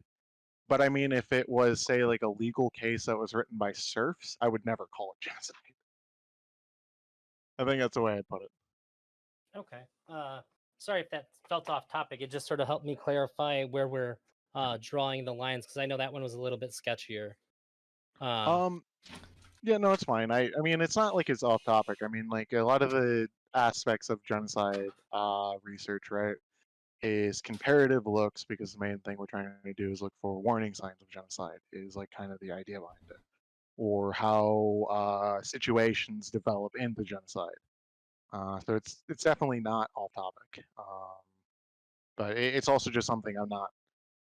but I mean, if it was, say, like a legal case that was written by serfs, I would never call it genocide. I think that's the way I'd put it. okay. sorry if that felt off topic. It just sort of helped me clarify where we're drawing the lines because I know that one was a little bit sketchier. Um, Um, yeah, no, it's fine. I mean, it's not like it's off topic. I mean, like a lot of the aspects of genocide research, right, is comparative looks because the main thing we're trying to do is look for warning signs of genocide. Is like kind of the idea behind it, or how situations develop into genocide. So it's definitely not off topic. But it's also just something I'm not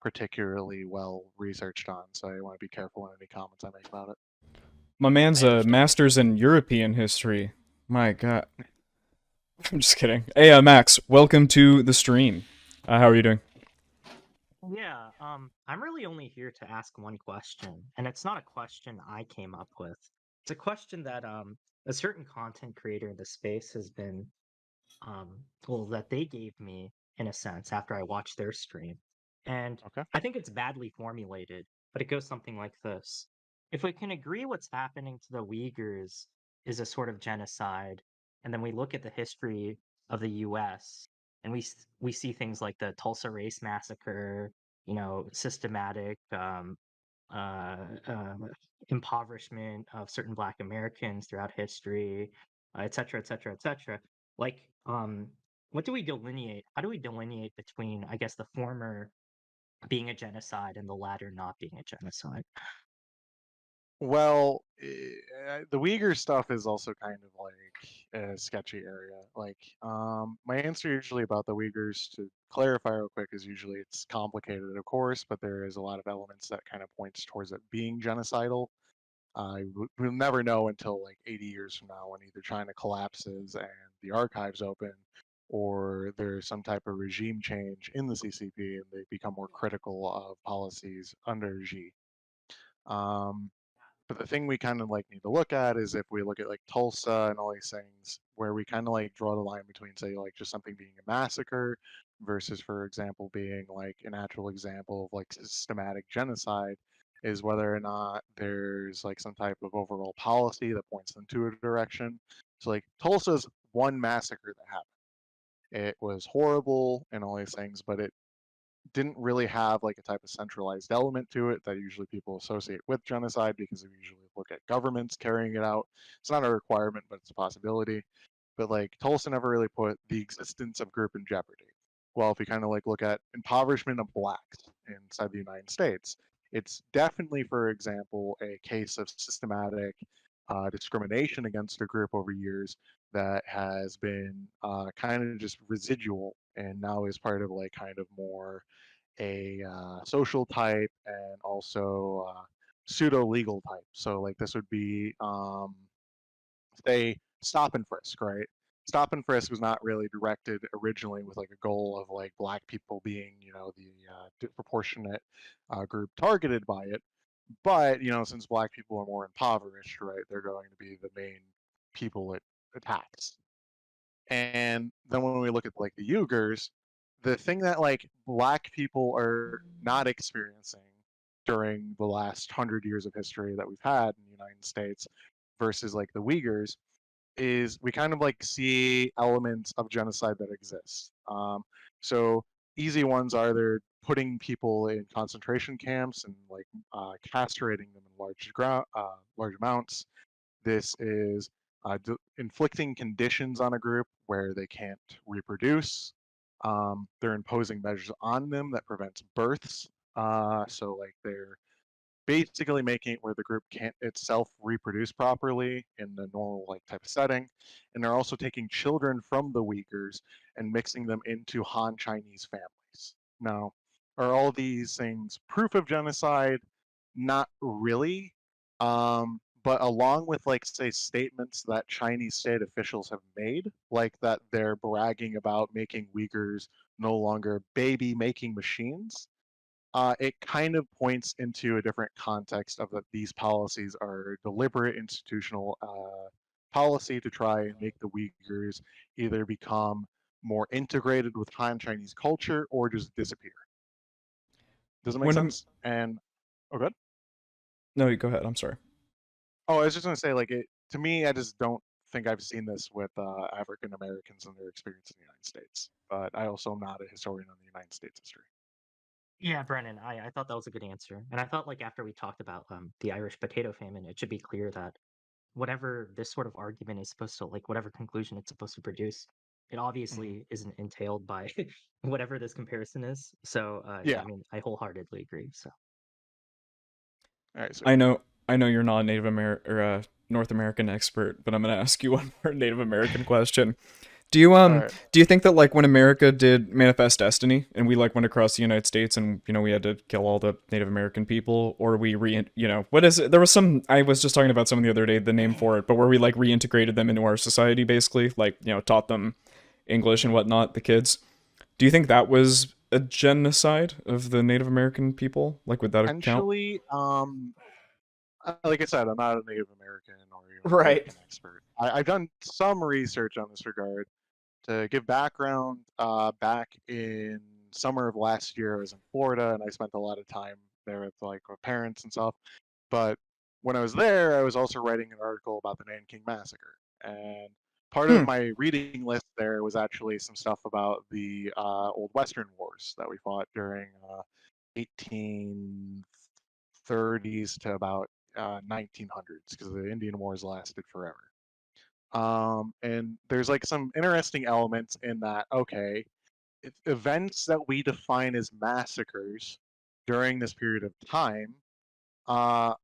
particularly well researched on, so I want to be careful in any comments I make about it. My man's I a understand. master's in European history. My God. I'm just kidding. Hey, Max, welcome to the stream. How are you doing? Yeah, I'm really only here to ask one question, and it's not a question I came up with. It's a question that a certain content creator in the space has been well, that they gave me in a sense after I watched their stream. And Okay. I think it's badly formulated, but it goes something like this. If we can agree what's happening to the Uyghurs is a sort of genocide, and then we look at the history of the US and we see things like the Tulsa Race Massacre, systematic uh, uh, impoverishment of certain Black Americans throughout history, et cetera, et cetera, et cetera. Like, what do we delineate? How do we delineate between, I guess, the former being a genocide and the latter not being a genocide? Well, the Uyghur stuff is also kind of like a sketchy area. Like, my answer usually about the Uyghurs, to clarify real quick, is usually it's complicated, of course, but there is a lot of elements that kind of points towards it being genocidal. We'll never know until like 80 years from now when either China collapses and the archives open, or there's some type of regime change in the CCP and they become more critical of policies under Xi. Um, but the thing we kind of like need to look at is if we look at like Tulsa and all these things, where we kind of like draw the line between, say, like just something being a massacre versus, for example, being like an actual example of like systematic genocide, is whether or not there's like some type of overall policy that points them to a direction. So like Tulsa's one massacre that happened. It was horrible and all these things, but it didn't really have like a type of centralized element to it that usually people associate with genocide because we usually look at governments carrying it out. It's not a requirement, but it's a possibility. But like Tulsa never really put the existence of group in jeopardy. Well, if we kind of like look at impoverishment of blacks inside the United States, it's definitely, for example, a case of systematic discrimination against a group over years that has been kind of just residual and now is part of like kind of more a social type and also pseudo legal type. So like this would be say stop and frisk, right? Stop and frisk was not really directed originally with like a goal of like black people being, the disproportionate group targeted by it. But since black people are more impoverished, right, they're going to be the main people it attacks. And then when we look at like the Uyghurs, the thing that like black people are not experiencing during the last 100 years of history that we've had in the United States versus like the Uyghurs is we kind of like see elements of genocide that exist. So easy ones are they're putting people in concentration camps and like castrating them in large amounts. This is inflicting conditions on a group where they can't reproduce. They're imposing measures on them that prevents births. So like they're basically making it where the group can't itself reproduce properly in the normal like type of setting. And they're also taking children from the Uyghurs and mixing them into Han Chinese families. Now, are all these things proof of genocide? Not really. But along with like say statements that Chinese state officials have made, like that they're bragging about making Uyghurs no longer baby making machines, it kind of points into a different context of that these policies are deliberate institutional policy to try and make the Uyghurs either become more integrated with Han Chinese culture or just disappear. Does it make When I'm sense? And oh, good. No, you go ahead. I'm sorry. Oh, I was just gonna say, like, it to me, I just don't think I've seen this with African Americans and their experience in the United States, but I also am not a historian on the United States history. Yeah, Brennan, I thought that was a good answer. And I felt like after we talked about the Irish potato famine, it should be clear that whatever this sort of argument is supposed to, like, whatever conclusion it's supposed to produce, it Mhm. obviously isn't entailed by whatever this comparison is. So, yeah, Yeah. I mean, I wholeheartedly agree. So, All right. So I know you're not a Native American or a North American expert, but I'm gonna ask you one more Native American question. Do you all right. do you think that like when America did Manifest Destiny and we like went across the United States and we had to kill all the Native American people, or we what is it? There was some, I was just talking about some the other day, the name for it, but where we like reintegrated them into our society, basically like taught them English and Mhm. whatnot, the kids. Do you think that was a genocide of the Native American people? Like, would that count? Potentially, like I said, I'm not a Native American or Right. American expert. I've done some research on this regard. To give background, back in summer of last year, I was in Florida and I spent a lot of time there with like my parents and stuff. But when I was there, I was also writing an article about the Nanking Massacre. And part Hmm. of my reading list there was actually some stuff about the Old Western Wars that we fought during 1830s to about 1900s, because the Indian Wars lasted forever. And there's like some interesting elements in that. Okay, events that we define as massacres during this period of time, uh,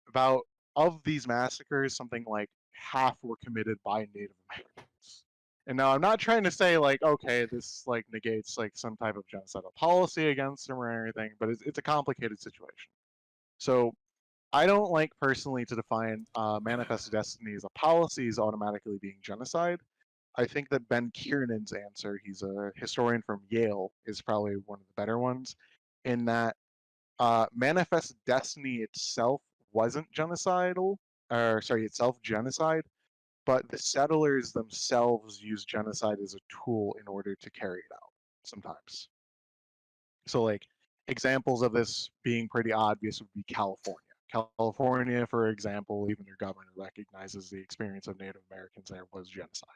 about of these massacres, something like half were committed by Native Americans. And now I'm not trying to say like, okay, this like negates like some type of genocidal policy against them or anything, but it's a complicated situation. So I don't like personally to define manifest destiny as a policy as automatically being genocide. I think that Ben Kiernan's answer, he's a historian from Yale, is probably one of the better ones, in that manifest destiny itself wasn't genocidal, or sorry, itself genocide, but the settlers themselves used genocide as a tool in order to carry it out sometimes. So, like, examples of this being pretty obvious would be California. California, for example, even their governor recognizes the experience of Native Americans there was genocide.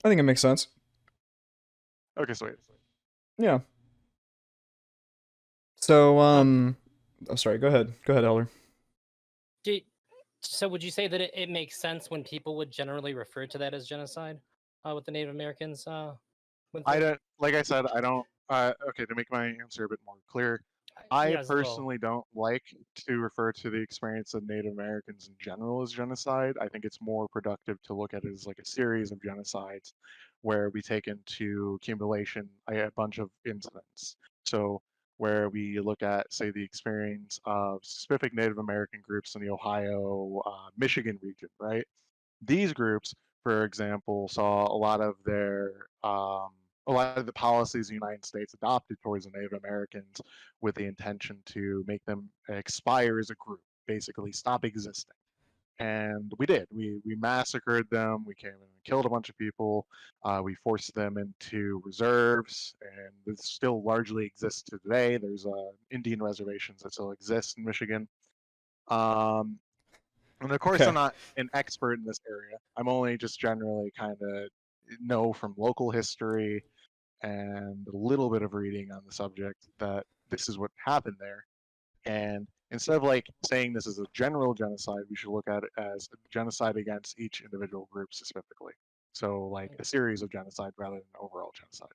I think it makes sense. Okay, so wait. Yeah. So, Um, oh, sorry. Go ahead. Go ahead, Elder. do, so would you say that it makes sense when people would generally refer to that as genocide with the Native Americans went I through? don't, like I said, I don't. Okay, to make my answer a bit more clear, I Yeah, as well. personally don't like to refer to the experience of Native Americans in general as genocide. I think it's more productive to look at it as like a series of genocides where we take into accumulation a bunch of incidents. So, where we look at, say, the experience of specific Native American groups in the Ohio, Michigan region, right? These groups, for example, saw a lot of the policies the United States adopted towards the Native Americans with the intention to make them expire as a group, basically stop existing. And we did. We massacred them. We came in and killed a bunch of people. We forced them into reserves, and this still largely exists to today. There's Indian reservations that still exist in Michigan. Um, and of course, I'm Okay. not an expert in this area. I'm only just generally kind of know from local history and a little bit of reading on the subject that this is what happened there. And instead of like saying this is a general genocide, we should look at it as a genocide against each individual group specifically. So like a series of genocide rather than overall genocide.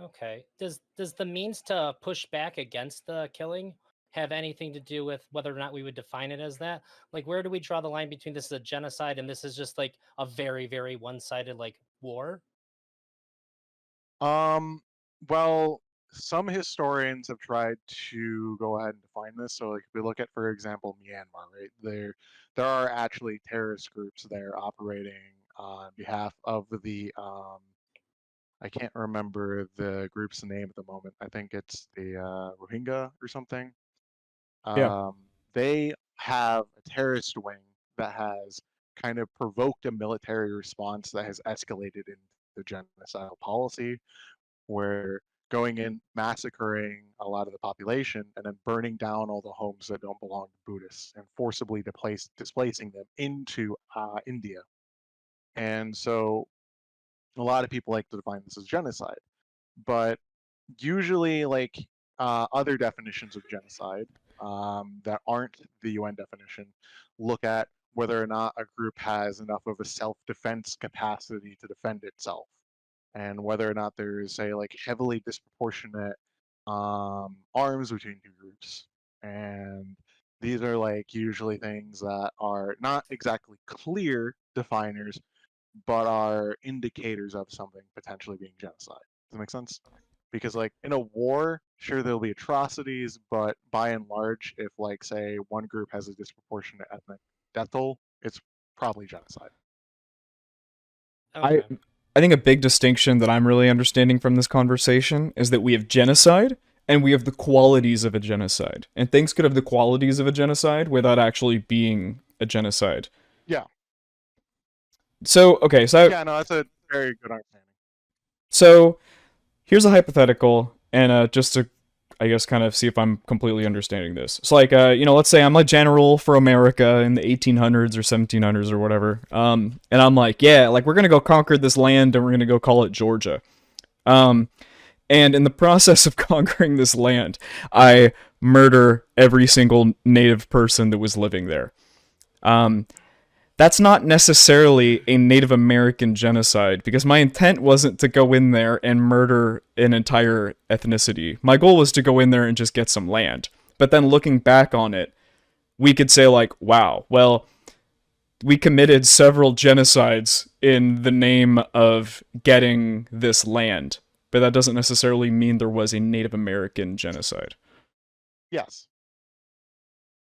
Okay. Does the means to push back against the killing have anything to do with whether or not we would define it as that? Like, where do we draw the line between this is a genocide and this is just like a very, very one-sided like war? Um, well, some historians have tried to go ahead and define this. So, like, if we look at, for example, Myanmar, right? There are actually terrorist groups there operating on behalf of the I can't remember the group's name at the moment. I think it's the Rohingya or something. Yeah. Um, they have a terrorist wing that has kind of provoked a military response that has escalated into genocidal policy where going in, massacring a lot of the population, and then burning down all the homes that don't belong to Buddhists and forcibly displacing them into India. And so a lot of people like to define this as genocide, but usually, like other definitions of genocide that aren't the UN definition, look at whether or not a group has enough of a self-defense capacity to defend itself, and whether or not there's, say, like heavily disproportionate arms between two groups. And these are like usually things that are not exactly clear definers, but are indicators of something potentially being genocide. Does that make sense? Because like in a war, sure there'll be atrocities, but by and large, if like say one group has a disproportionate ethnic death toll, it's probably genocide. I Okay. I think a big distinction that I'm really understanding from this conversation is that we have genocide and we have the qualities of a genocide. And things could have the qualities of a genocide without actually being a genocide. Yeah. So, okay, Yeah, no, that's a very good understanding. so here's a hypothetical, and just to, I guess, kind of see if I'm completely understanding this. So, like, let's say I'm a general for America in the 1800s or 1700s or whatever, and I'm like, yeah, like we're gonna go conquer this land and we're gonna go call it Georgia. Um, and in the process of conquering this land, I murder every single native person that was living there. Um, that's not necessarily a Native American genocide because my intent wasn't to go in there and murder an entire ethnicity. My goal was to go in there and just get some land. But then looking back on it, we could say, like, wow, well, we committed several genocides in the name of getting this land. But that doesn't necessarily mean there was a Native American genocide. Yes.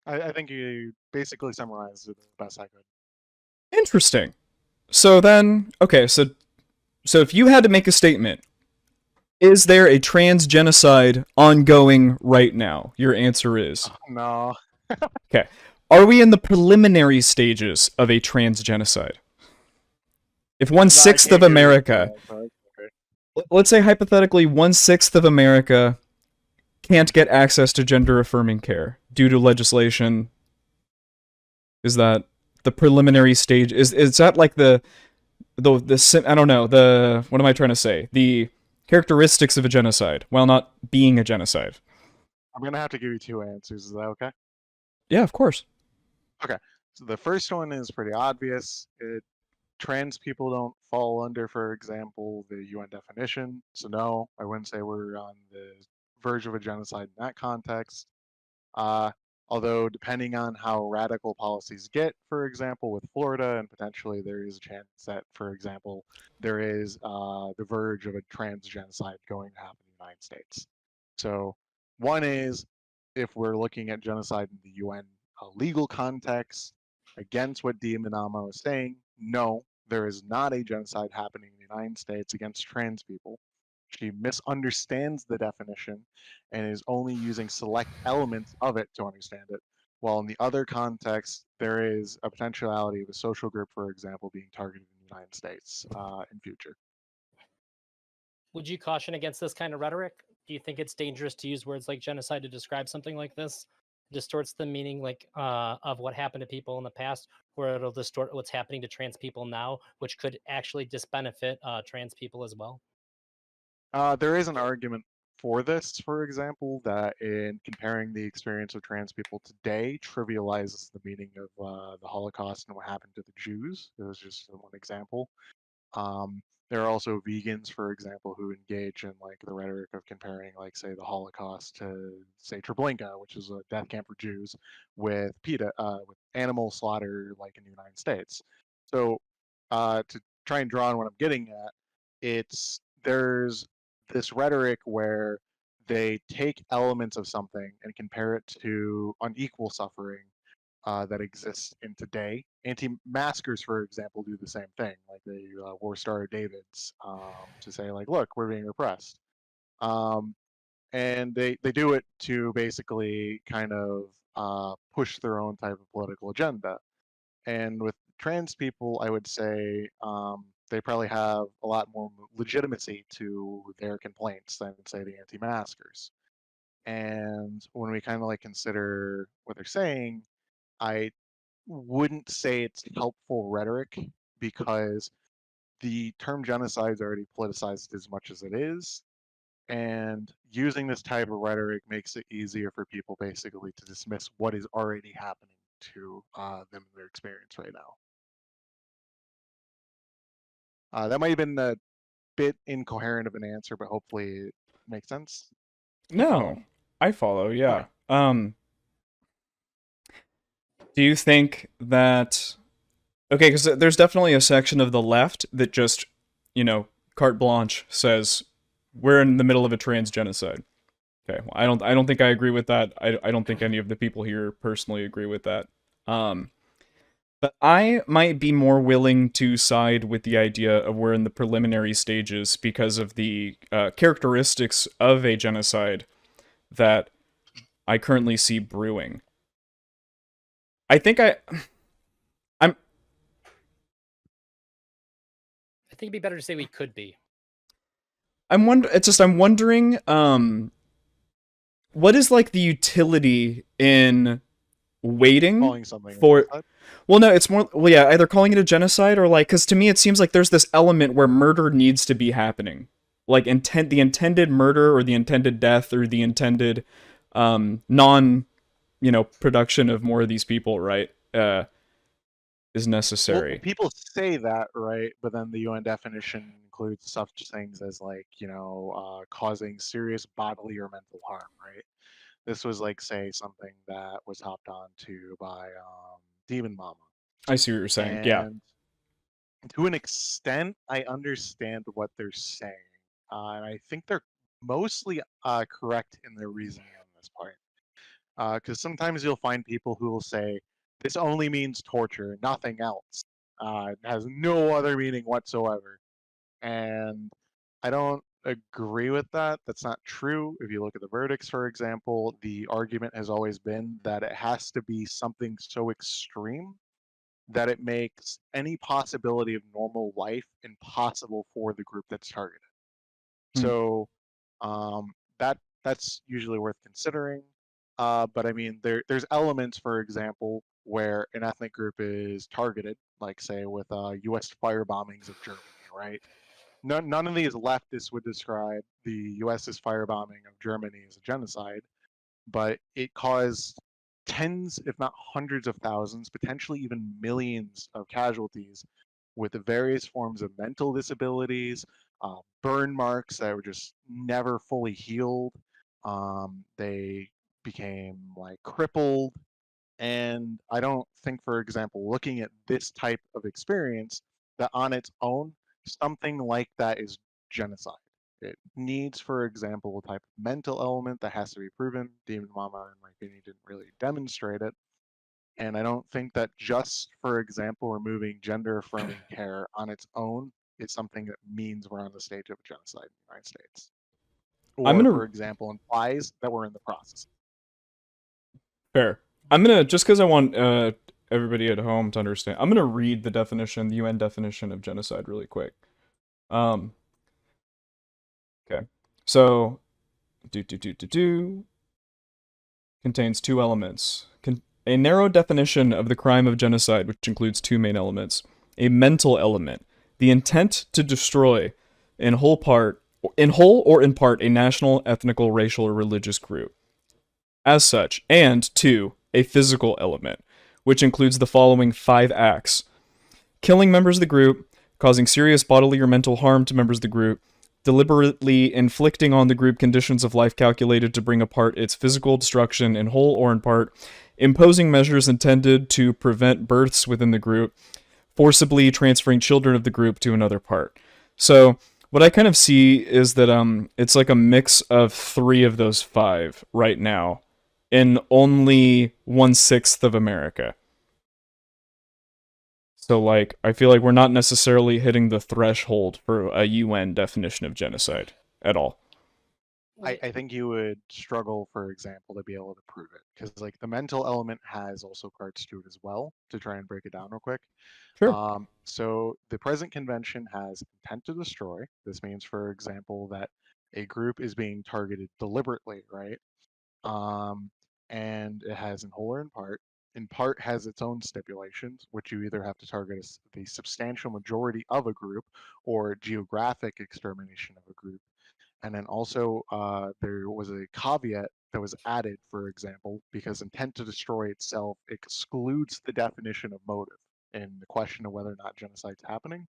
I think you basically summarized it the best I could. Interesting. So then, okay, so if you had to make a statement, is there a trans genocide ongoing right now? Your answer is No. okay. Are we in the preliminary stages of a trans genocide? If No, I 1/6 can't of give you a America, full answer. Okay. let's say hypothetically 1/6 of America can't get access to gender affirming care due to legislation, is that the preliminary stage? Is that like the I don't know, the what am I trying to say? The characteristics of a genocide while not being a genocide. I'm gonna have to give you two answers. Is that okay? Yeah, of course. Okay. So the first one is pretty obvious. Trans people don't fall under, for example, the UN definition. So no, I wouldn't say we're on the verge of a genocide in that context. Uh, Although depending on how radical policies get, for example, with Florida, and potentially there is a chance that, for example, there is the verge of a trans genocide going to happen in the United States. So one is if we're looking at genocide in the UN legal context, against what Diamanama was saying, no, there is not a genocide happening in the United States against trans people. She misunderstands the definition and is only using select elements of it to understand it. While in the other context, there is a potentiality of a social group, for example, being targeted in the United States in future. Would you caution against this kind of rhetoric? Do you think it's dangerous to use words like genocide to describe something like this? Distorts the meaning, like of what happened to people in the past, or it'll distort what's happening to trans people now, which could actually disbenefit trans people as well. There is an argument for this, for example, that in comparing the experience of trans people today trivializes the meaning of the Holocaust and what happened to the Jews. It was just one example. There are also vegans, for example, who engage in like the rhetoric of comparing, like, say, the Holocaust to, say, Treblinka, which is a death camp for Jews, with PETA, with animal slaughter, like in the United States. So, to try and draw on what I'm getting at, there's this rhetoric where they take elements of something and compare it to unequal suffering that exists in today. Anti-maskers, for example, do the same thing. Like they war Star Davids to say, like, look, we're being oppressed. Um, and they do it to basically kind of push their own type of political agenda. And with trans people, I would say they probably have a lot more legitimacy to their complaints than, say, the anti-maskers. And when we kind of like consider what they're saying, I wouldn't say it's helpful rhetoric because the term genocide is already politicized as much as it is. And using this type of rhetoric makes it easier for people basically to dismiss what is already happening to them in their experience right now. That might have been a bit incoherent of an answer, but hopefully it makes sense. No, I follow. Yeah. Alright. Do you think that? Okay, because there's definitely a section of the left that just, carte blanche says we're in the middle of a trans genocide. Okay, well, I don't think I agree with that. I don't think any of the people here personally agree with that. But I might be more willing to side with the idea of we're in the preliminary stages because of the characteristics of a genocide that I currently see brewing. I think I think it'd be better to say we could be. I'm wondering, what is like the utility in waiting Calling something for? a genocide? Well, no, it's more. Well, yeah, either calling it a genocide or like, because to me it seems like there's this element where murder needs to be happening, like the intended murder or the intended death or the intended production of more of these people, right? Is necessary. Well, people say that, right? But then the UN definition includes such things as like, causing serious bodily or mental harm, right? This was like, say, something that was hopped onto by Demon Mama. I see what you're saying. Yeah. And to an extent, I understand what they're saying. And I think they're mostly correct in their reasoning on this part. Because sometimes you'll find people who will say, this only means torture, nothing else. It has no other meaning whatsoever. And I don't agree with that. That's not true. If you look at the verdicts, for example, the argument has always been that it has to be something so extreme that it makes any possibility of normal life impossible for the group that's targeted. So that's usually worth considering. But I mean, there's elements, for example, where an ethnic group is targeted, like say with U.S. fire bombings of Germany, right? None of these leftists would describe the U.S.'s firebombing of Germany as a genocide, but it caused tens, if not hundreds of thousands, potentially even millions of casualties with the various forms of mental disabilities, burn marks that were just never fully healed. They became like crippled. And I don't think, for example, looking at this type of experience, that on its own, something like that is genocide. It needs, for example, a type of mental element that has to be proven. Demon Mama, in my opinion, didn't really demonstrate it. And I don't think that just, for example, removing gender affirming care on its own is something that means we're on the stage of a genocide in the United States. I'm Or, gonna for example, implies that we're in the process. Fair. I'm gonna, just because I want everybody at home to understand, I'm gonna read the definition, the UN definition of genocide really quick. Okay. So, contains two elements. A narrow definition of the crime of genocide, which includes two main elements. A mental element, the intent to destroy, in whole or in part, a national, ethnical, racial, or religious group. As such, and two, a physical element, which includes the following 5 acts: killing members of the group, causing serious bodily or mental harm to members of the group, deliberately inflicting on the group conditions of life calculated to bring apart its physical destruction in whole or in part, imposing measures intended to prevent births within the group, forcibly transferring children of the group to another part. So, what I kind of see is that it's like a mix of 3 of those 5 right now in only 1/6 of America. So, like, I feel like we're not necessarily hitting the threshold for a UN definition of genocide at all. I think you would struggle, for example, to be able to prove it because like the mental element has also parts to it as well. To try and break it down real quick. Sure. So the present convention has intent to destroy. This means, for example, that a group is being targeted deliberately, right? Um, and it has in whole or in part. In part has its own stipulations, which you either have to target the substantial majority of a group or geographic extermination of a group. And then also there was a caveat that was added, for example, because intent to destroy itself excludes the definition of motive in the question of whether or not genocide's happening.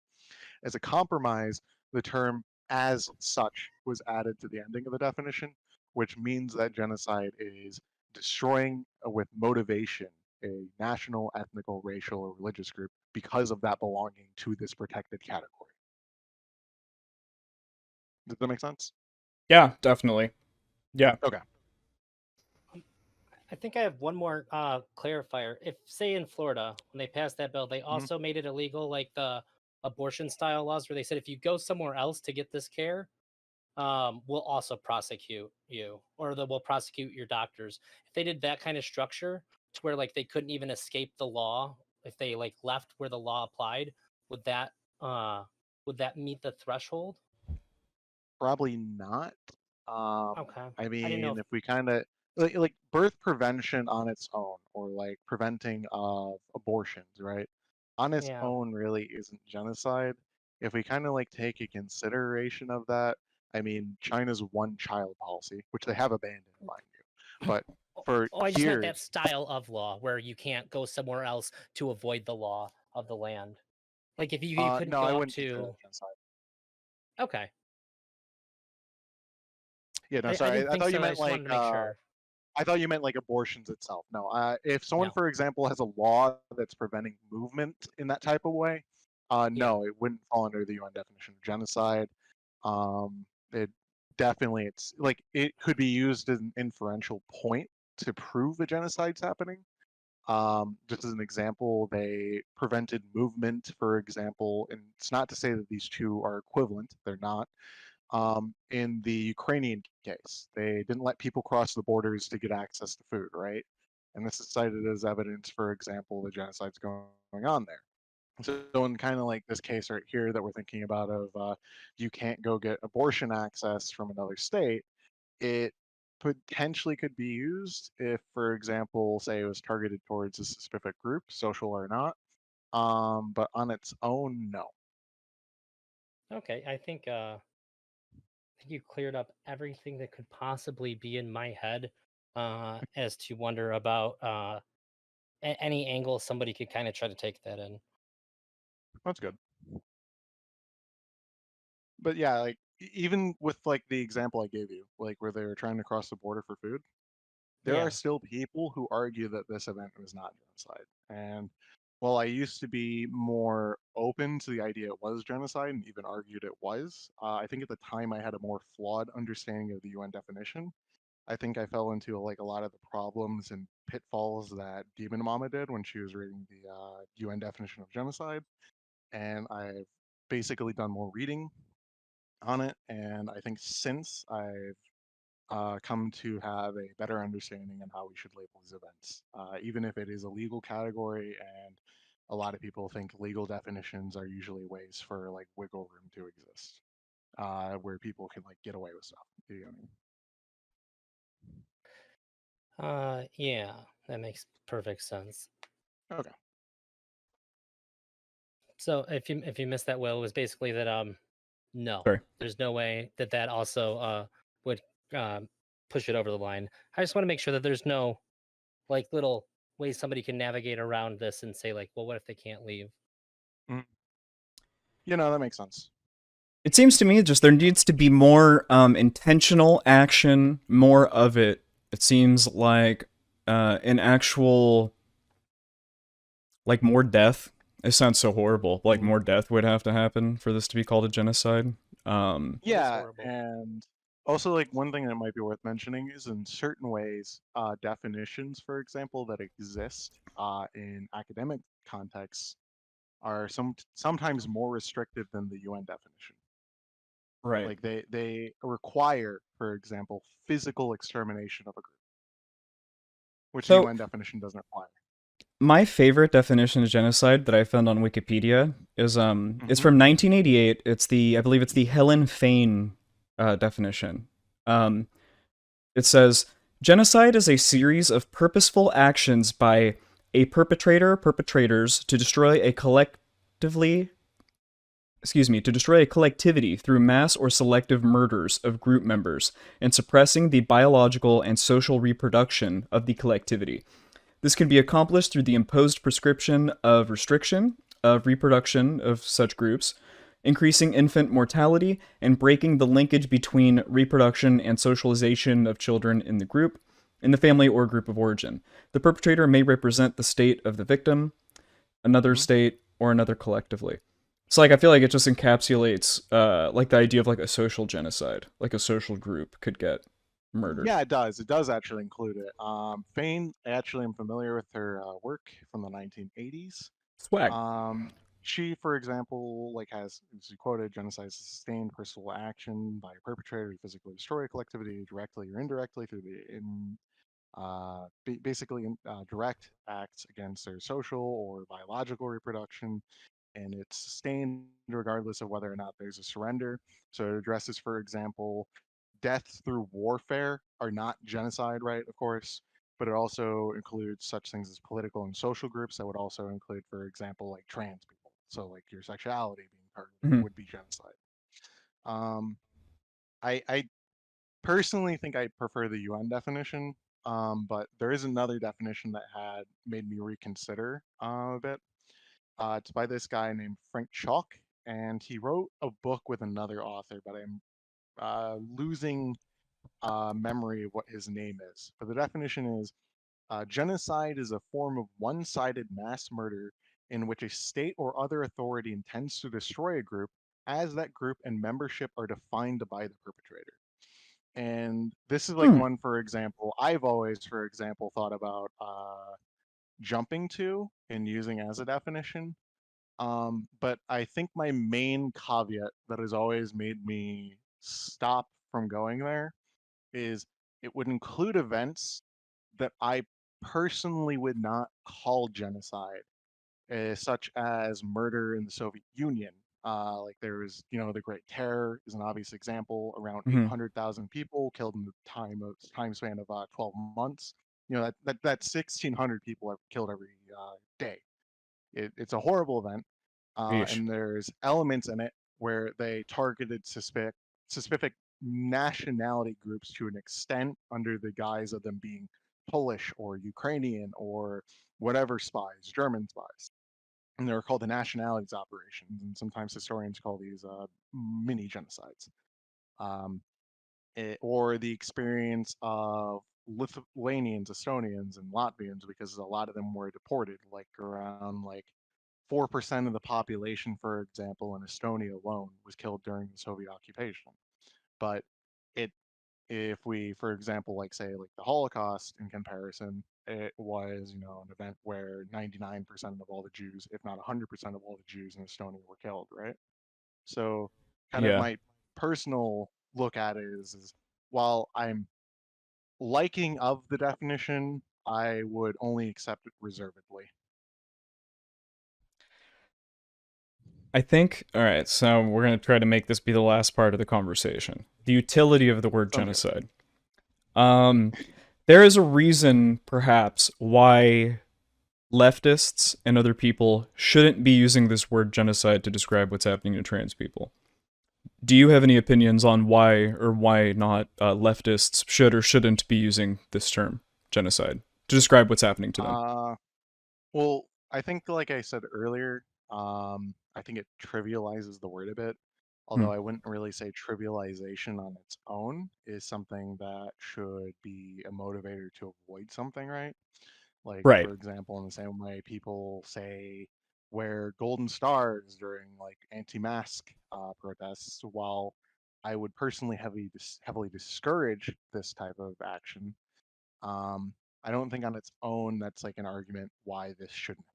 As a compromise, the term as such was added to the ending of the definition, which means that genocide is destroying with motivation a national, ethnical, racial, or religious group because of that belonging to this protected category. Does that make sense? Yeah, definitely. Yeah. Okay. I think I have one more clarifier. If, say, in Florida, when they passed that bill, they Mhm. also made it illegal, like the abortion style laws, where they said if you go somewhere else to get this care, we'll also prosecute you, or we'll prosecute your doctors. If they did that kind of structure to where like they couldn't even escape the law if they like left where the law applied, would that uh would that meet the threshold? Probably not. Okay, I I didn't know mean, if if we kind of like birth prevention on its own, or like preventing of abortions, right? On its yeah. own, really isn't genocide. If we kind of like take a consideration of that, I mean, China's one-child policy, which they have abandoned, mind you, but for Oh, I just meant that years, style of law where you can't go somewhere else to avoid the law of the land. Like if you couldn't no, go I up wouldn't consider to. that genocide. Okay, Yeah, no, I sorry. didn't I think thought you so. I meant just like wanted to make sure. I thought you meant like abortions itself. No, if someone, No. for example, has a law that's preventing movement in that type of way, Yeah. no, it wouldn't fall under the UN definition of genocide. It definitely, it's like it could be used as an inferential point to prove a genocide's happening. Just as an example, they prevented movement, for example, and it's not to say that these two are equivalent, they're not. In the Ukrainian case, they didn't let people cross the borders to get access to food, right? And this is cited as evidence, for example, the genocide's going on there. So in kind of like this case right here that we're thinking about of you can't go get abortion access from another state, it potentially could be used if, for example, say it was targeted towards a specific group, social or not. But on its own, no. Okay. I think you cleared up everything that could possibly be in my head, as to wonder about any angle somebody could kind of try to take that in. That's good. But yeah, like even with like the example I gave you, like where they were trying to cross the border for food, there are Yeah. still people who argue that this event was not genocide. And while I used to be more open to the idea it was genocide and even argued it was, I think at the time I had a more flawed understanding of the UN definition. I think I fell into like a lot of the problems and pitfalls that Demon Mama did when she was reading the UN definition of genocide. And I've basically done more reading on it, and I think since I've come to have a better understanding on how we should label these events, even if it is a legal category, and a lot of people think legal definitions are usually ways for like wiggle room to exist, where people can like get away with stuff. You know what I mean? Yeah, that makes perfect sense. Okay. So if you missed that, Will, it was basically that no, Sorry. there's no way that that also would um push it over the line. I just want to make sure that there's no like little ways somebody can navigate around this and say like, well, what if they can't leave? Mhm. You know, that makes sense. It seems to me just there needs to be more intentional action, more of it. It seems like an actual, like more death. It sounds so horrible. Like Mhm. more death would have to happen for this to be called a genocide. It is Yeah, horrible. and also like one thing that might be worth mentioning is in certain ways, definitions, for example, that exist in academic contexts are sometimes more restrictive than the UN definition. Right. Like they require, for example, physical extermination of a group, which the So UN definition doesn't require. my favorite definition of genocide that I found on Wikipedia is Hmm. from 1988. It's the I believe it's the Helen Fane definition. Um, it says genocide is a series of purposeful actions by a perpetrator or perpetrators to destroy a collectively to destroy a collectivity through mass or selective murders of group members and suppressing the biological and social reproduction of the collectivity. This can be accomplished through the imposed prescription of restriction of reproduction of such groups, increasing infant mortality, and breaking the linkage between reproduction and socialization of children in the group, in the family or group of origin. The perpetrator may represent the state of the victim, another Hmm. state, or another collectively. So like I feel like it just encapsulates like the idea of like a social genocide, like a social group could get murdered. Yeah, it does. It does actually include it. Fain, actually, I'm familiar with her work from the 1980s. Swag. Um, she, for example, like has, as you quoted, genocide is a sustained personal action by a perpetrator to physically destroy a collectivity directly or indirectly through basically direct acts against their social or biological reproduction, and it's sustained regardless of whether or not there's a surrender. So it addresses, for example, deaths through warfare are not genocide, right? Of course, but it also includes such things as political and social groups. That would also include, for example, like trans people. So like your sexuality being targeted Mhm. would be genocide. Um, I personally think I prefer the UN definition, but there is another definition that had made me reconsider a bit. It's by this guy named Frank Chalk, and he wrote a book with another author, but I'm losing memory of what his name is. But the definition is genocide is a form of one sided mass murder in which a state or other authority intends to destroy a group as that group and membership are defined by the perpetrator. And this is like Hmm. one, for example, I've always, for example, thought about jumping to and using as a definition. But I think my main caveat that has always made me stop from going there is it would include events that I personally would not call genocide, such as murder in the Soviet Union. Like there was, the Great Terror is an obvious example. Around Mhm. 800,000 people killed in the time span of 12 months. That's 1,600 people are killed every day. It's a horrible event, Yeesh. and there's elements in it where they targeted specific nationality groups to an extent under the guise of them being Polish or Ukrainian or whatever spies, German spies. And they're called the nationalities operations, and sometimes historians call these mini genocides. Um, or the experience of Lithuanians, Estonians, and Latvians, because a lot of them were deported, like around like 4% of the population, for example, in Estonia alone was killed during the Soviet occupation. But it, if we, for example, like say like the Holocaust in comparison, it was, an event where 99% of all the Jews, if not 100% of all the Jews in Estonia were killed, right? So kind of Yeah. my personal look at it is while I'm liking of the definition, I would only accept it reservedly. I think, all right, so we're going to try to make this be the last part of the conversation. The utility of the word Sounds good. genocide. Um, there is a reason, perhaps, why leftists and other people shouldn't be using this word genocide to describe what's happening to trans people. Do you have any opinions on why or why not leftists should or shouldn't be using this term, genocide, to describe what's happening to them? Uh, Well, I think, like I said earlier, I think it trivializes the word a bit. Hmm. Although I wouldn't really say trivialization on its own is something that should be a motivator to avoid something, right? Like, Right. for example, in the same way people say wear golden stars during like anti-mask protests, while I would personally heavily discourage this type of action. Um, I don't think on its own that's like an argument why this shouldn't.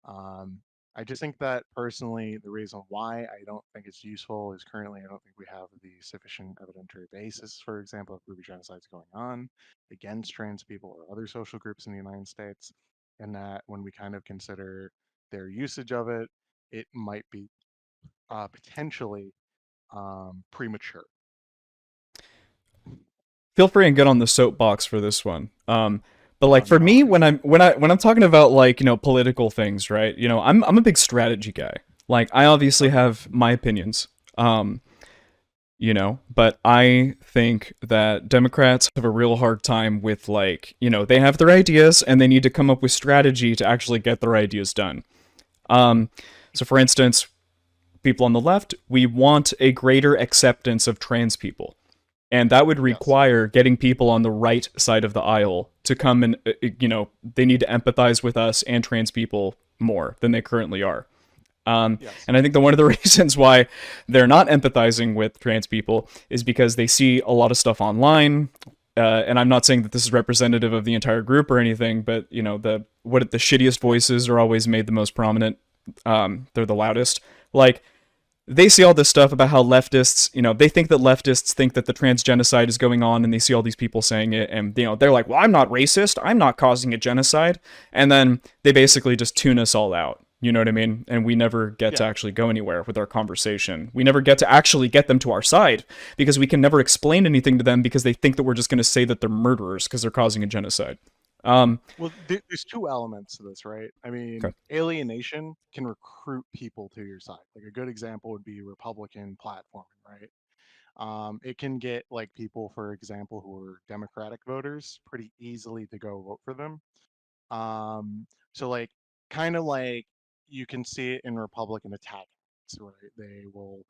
Um, I just think that personally, the reason why I don't think it's useful is currently I don't think we have the sufficient evidentiary basis, for example, of group genocides going on against trans people or other social groups in the United States, and that when we kind of consider their usage of it, it might be potentially premature. Feel free and get on the soapbox for this one. But Oh like for no. me, when I'm talking about like political things, right? I'm a big strategy guy. Like I obviously have my opinions. But I think that Democrats have a real hard time with like they have their ideas and they need to come up with strategy to actually get their ideas done. So for instance, people on the left, we want a greater acceptance of trans people. And that would require getting people on the right side of the aisle to come and, they need to empathize with us and trans people more than they currently are. And I think that one of the reasons why they're not empathizing with trans people is because they see a lot of stuff online. And I'm not saying that this is representative of the entire group or anything, but the shittiest voices are always made the most prominent. They're the loudest. Like, they see all this stuff about how leftists, they think that leftists think that the trans genocide is going on, and they see all these people saying it, and they're like, well, I'm not racist, I'm not causing a genocide, and then they basically just tune us all out. You know what I mean? And we never get to actually go anywhere with our conversation. We never get to actually get them to our side because we can never explain anything to them because they think that we're just going to say that they're murderers because they're causing a genocide. Well, there's two elements to this, right? I mean, Okay. alienation can recruit people to your side. Like a good example would be Republican platforming, right? It can get like people, for example, who are Democratic voters pretty easily to go vote for them. So like kind of like you can see it in Republican attacks, right? They will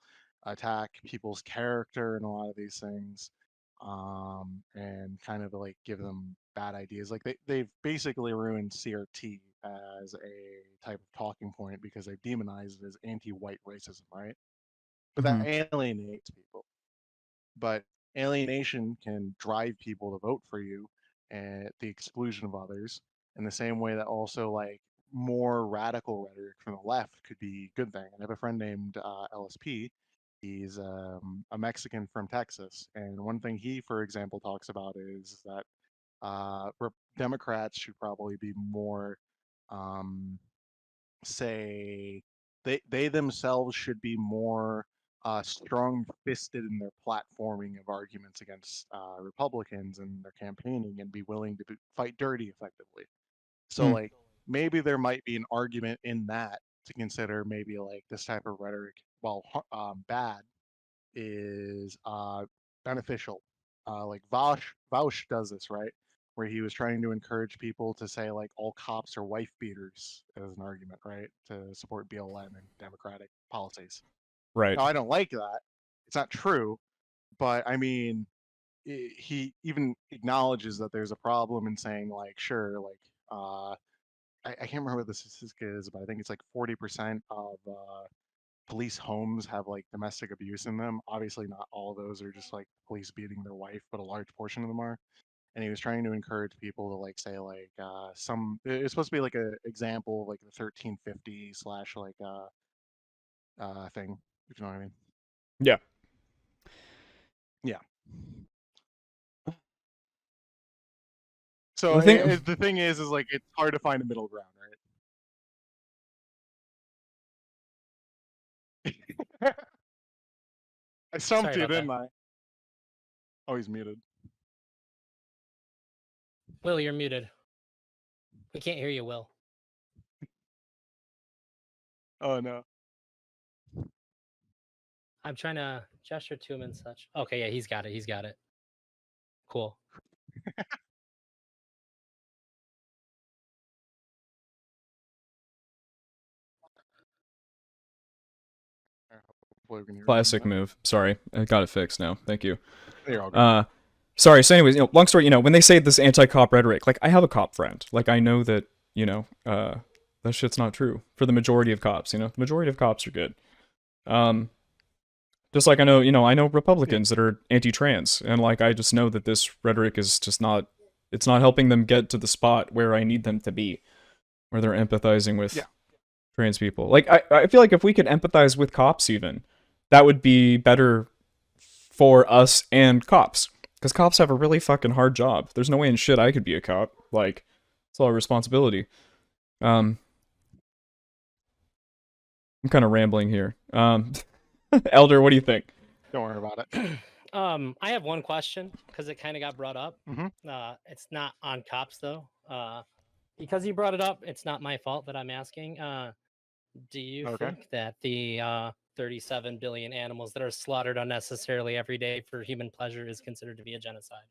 attack people's character and a lot of these things, and kind of like give them bad ideas. Like they've basically ruined CRT as a type of talking point because they've demonized it as anti-white racism, right? But that alienates people. But alienation can drive people to vote for you at the exclusion of others, in the same way that also like more radical rhetoric from the left could be a good thing. I have a friend named LSP. He's a Mexican from Texas, and one thing he, for example, talks about is that Democrats should probably be more, um, say, they themselves should be more strong-fisted in their platforming of arguments against Republicans and their campaigning, and be willing to fight dirty effectively. So, like, maybe there might be an argument in that to consider maybe like this type of rhetoric, while bad, is beneficial. Like Vaush does this, right? Where he was trying to encourage people to say like all cops are wife beaters as an argument, right? To support BLM and democratic policies. Right. Now, I don't like that. It's not true, but I mean, he even acknowledges that there's a problem in saying like, sure, like, I can't remember what the statistic is, but I think it's like 40% of police homes have like domestic abuse in them. Obviously, not all of those are just like police beating their wife, but a large portion of them are. And he was trying to encourage people to like say like some. It's supposed to be like a example of like the 1350 slash like thing, if you know what I mean. Yeah. Yeah. So The thing, the thing is like it's hard to find a middle ground, right? I stumped Sorry you, about that. didn't I? Oh, he's muted. Will, you're muted. We can't hear you, Will. Oh no. I'm trying to gesture to him and such. Okay, yeah, he's got it. He's got it. Cool. Hopefully we can hear you classic now. move. Sorry, I got it fixed now. Thank you. You're all good. Sorry. So, anyways, long story. When they say this anti-cop rhetoric, like I have a cop friend. Like I know that that shit's not true for the majority of cops. The majority of cops are good. Just like I know Republicans that are anti-trans, and like I just know that this rhetoric is just not. It's not helping them get to the spot where I need them to be, where they're empathizing with trans people. Like I feel like if we could empathize with cops even, that would be better for us and cops. Because cops have a really fucking hard job. There's no way in shit I could be a cop. Like, it's all responsibility. I'm kind of rambling here. Elder, what do you think? Don't worry about it. I have one question because it kind of got brought up. Mhm. It's not on cops though. Because you brought it up, it's not my fault that I'm asking. Do you Okay. think that the 37 billion animals that are slaughtered unnecessarily every day for human pleasure is considered to be a genocide?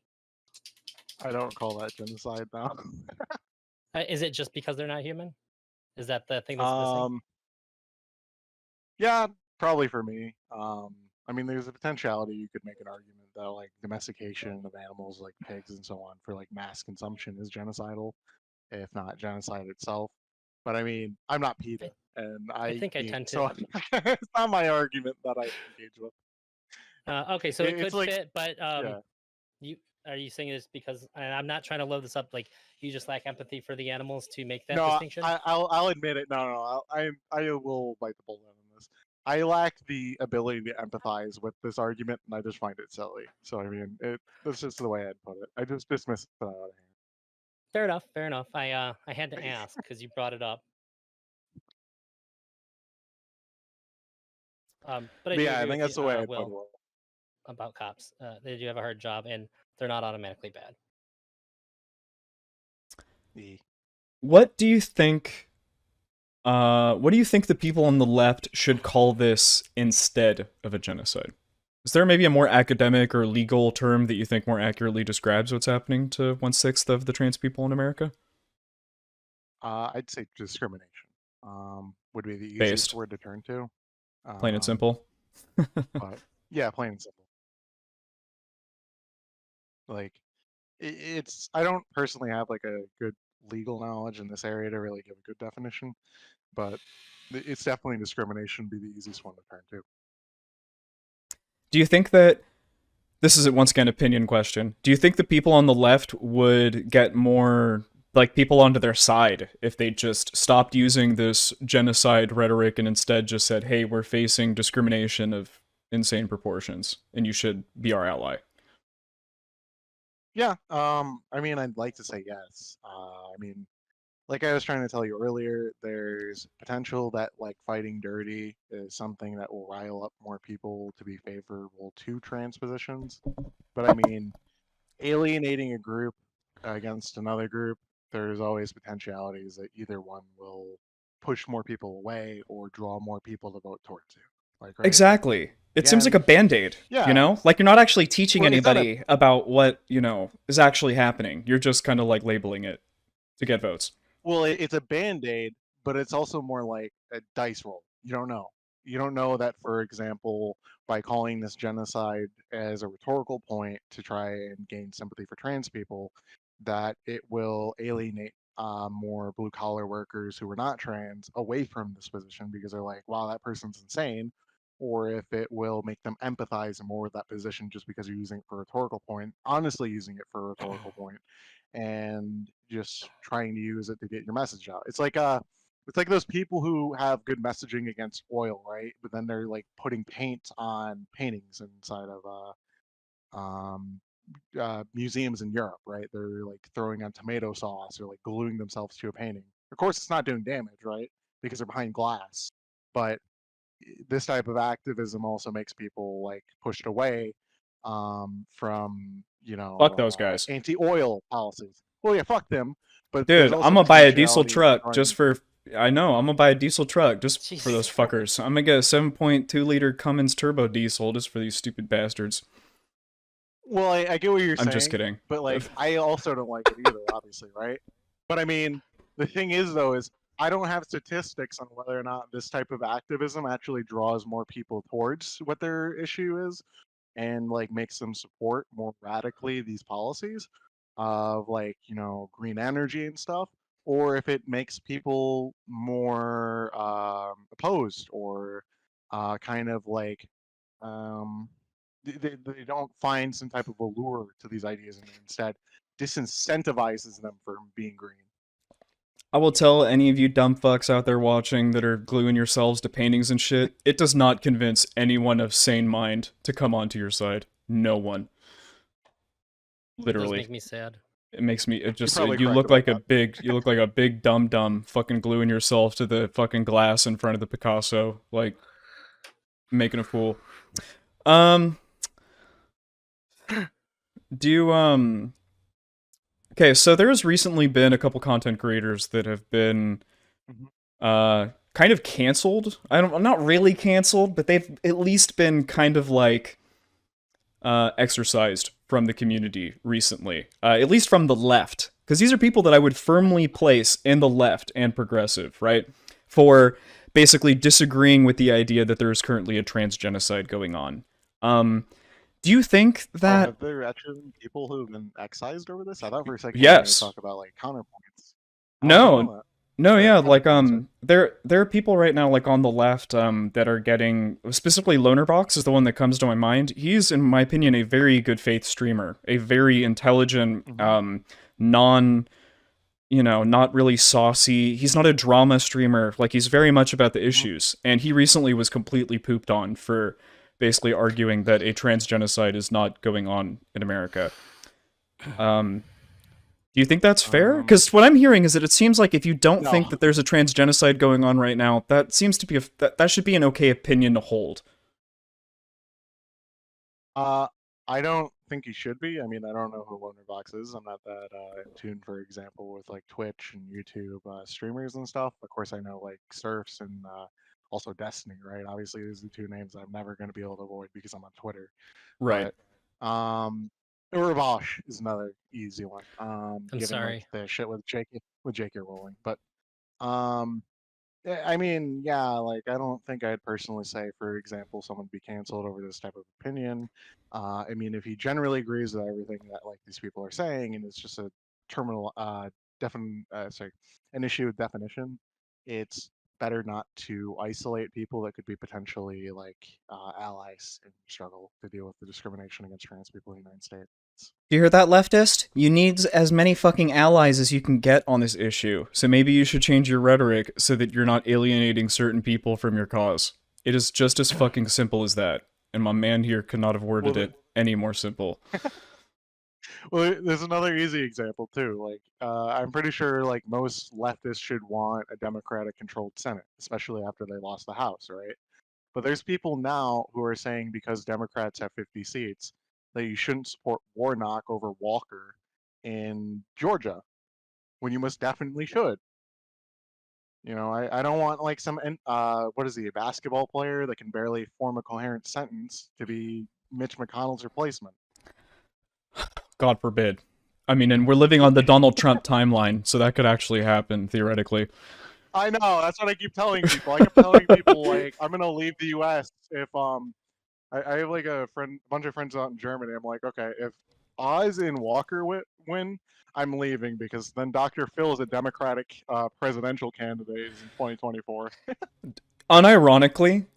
I don't call that genocide now. Is it just because they're not human? Is that the thing that's missing? Yeah, probably for me. I mean, there's a potentiality you could make an argument that like domestication of animals like pigs and so on for like mass consumption is genocidal, if not genocide itself. But I mean, I'm not PETA, and I think I tend so to. it's not my argument that I engage with. Okay, so it could It's like, fit, but yeah, you are you saying this because and I'm not trying to load this up like you just lack empathy for the animals to make that no, distinction? I'll admit it. No, I will bite the bullet on this. I lack the ability to empathize with this argument, and I just find it silly. So I mean, that's just the way I'd put it. I just dismiss it out of hand. Fair enough, fair enough. I had to ask because you brought it up. But I But do yeah, I agree think with you, that's the way I'd put Will, it. about cops. They do have a hard job, and they're not automatically bad. The What do you think? What do you think the people on the left should call this instead of a genocide? Is there maybe a more academic or legal term that you think more accurately describes what's happening to 1/6 of the trans people in America? I'd say discrimination. Would be the easiest Based, word to turn to. plain and Um, simple. but yeah, plain and simple. Like it's I don't personally have like a good legal knowledge in this area to really give a good definition, but it's definitely discrimination be the easiest one to turn to. Do you think that this is once again opinion question? Do you think the people on the left would get more like people onto their side if they just stopped using this genocide rhetoric and instead just said, "Hey, we're facing discrimination of insane proportions, and you should be our ally"? Yeah, I mean, I'd like to say yes. I mean, like I was trying to tell you earlier, there's potential that like fighting dirty is something that will rile up more people to be favorable to trans positions. But I mean, alienating a group against another group, there's always potentialities that either one will push more people away or draw more people to vote towards you. Like, right? Exactly. It seems like Again, a band-aid, you yeah. know? Like you're not actually teaching Well, it's not a anybody about what, is actually happening. You're just kind of like labeling it to get votes. well, it's a band-aid, but it's also more like a dice roll. You don't know. You don't know that, for example, by calling this genocide as a rhetorical point to try and gain sympathy for trans people, that it will alienate more blue collar workers who are not trans away from this position because they're like, wow, that person's insane. Or if it will make them empathize more with that position just because you're using it for a rhetorical point, honestly using it for a rhetorical point, and just trying to use it to get your message out. It's like those people who have good messaging against oil, right? But then they're like putting paint on paintings inside of museums in Europe, right? They're like throwing on tomato sauce or like gluing themselves to a painting. Of course, it's not doing damage, right? Because they're behind glass. But this type of activism also makes people like pushed away from Fuck those guys. anti-oil policies. Well, yeah, fuck them. But there's Dude, also I'm gonna buy a diesel potentiality of truck drawing. just for. I know, I'm gonna buy a diesel truck just for those Jesus. fuckers. I'm gonna get a 7.2 liter Cummins turbo diesel just for these stupid bastards. Well, I get what you're I'm just saying, kidding. but like I also don't like it either, obviously, right? But I mean, the thing is though is I don't have statistics on whether or not this type of activism actually draws more people towards what their issue is and like makes them support more radically these policies of like green energy and stuff, or if it makes people more opposed or kind of like um, they don't find some type of allure to these ideas and instead disincentivizes them from being green. I will tell any of you dumb fucks out there watching that are gluing yourselves to paintings and shit, it does not convince anyone of sane mind to come onto your side. No one. It does Literally. make me sad. It makes me, You're probably you correct look like about you look like a big dumb fucking gluing yourself to the fucking glass in front of the Picasso, like, making a fool. Okay, so there's recently been a couple content creators that have been, kind of canceled. I'm not really canceled, but they've at least been kind of like, exercised from the community recently. At least from the left. Because these are people that I would firmly place in the left and progressive, right? For basically disagreeing with the idea that there is currently a trans genocide going on. Do you think that... have there actually been people who have been excised over this? I thought for a second Yes. you were going to talk about, like, counterpoints. No, yeah, Okay, like, sorry. there are people right now, like, on the left, that are getting, specifically Lonerbox is the one that comes to my mind. He's, in my opinion, a very good faith streamer, a very intelligent, not really saucy. He's not a drama streamer, like, he's very much about the issues, and he recently was completely pooped on for basically arguing that a trans genocide is not going on in America. Do you think that's fair? Because what I'm hearing is that it seems like if you don't think that there's a trans genocide going on right now, that seems to be that should be an okay opinion to hold. I don't think he should be. I mean, I don't know who Lonerbox is. I'm not that in tune, for example, with like Twitch and YouTube streamers and stuff. Of course, I know like Surfs and also Destiny, right? Obviously, these are the two names I'm never going to be able to avoid because I'm on Twitter. Right. But, Urabosh is another easy one. I'm given, sorry. Like, the shit with J.K. Rowling, but I mean, yeah, like I don't think I'd personally say, for example, someone be canceled over this type of opinion. I mean, if he generally agrees with everything that like these people are saying, and it's just a terminal, an issue with definition, it's better not to isolate people that could be potentially like allies in the struggle to deal with the discrimination against trans people in the United States. Do you hear that, leftist? You need as many fucking allies as you can get on this issue. So maybe you should change your rhetoric so that you're not alienating certain people from your cause. It is just as fucking simple as that. And my man here could not have worded it any more simple. Well, there's another easy example too. Like, I'm pretty sure like most leftists should want a Democratic-controlled Senate, especially after they lost the House, right? But there's people now who are saying because Democrats have 50 seats, that you shouldn't support Warnock over Walker in Georgia, when you most definitely should. You know, I don't want like some what is he, a basketball player that can barely form a coherent sentence to be Mitch McConnell's replacement. God forbid. I mean, and we're living on the Donald Trump timeline, so that could actually happen, theoretically. I know, that's what I keep telling people. I keep telling people, like, I'm gonna leave the US if, I have, like, a bunch of friends out in Germany. I'm like, okay, if Oz and Walker win, I'm leaving, because then Dr. Phil is a Democratic presidential candidate in 2024. Unironically,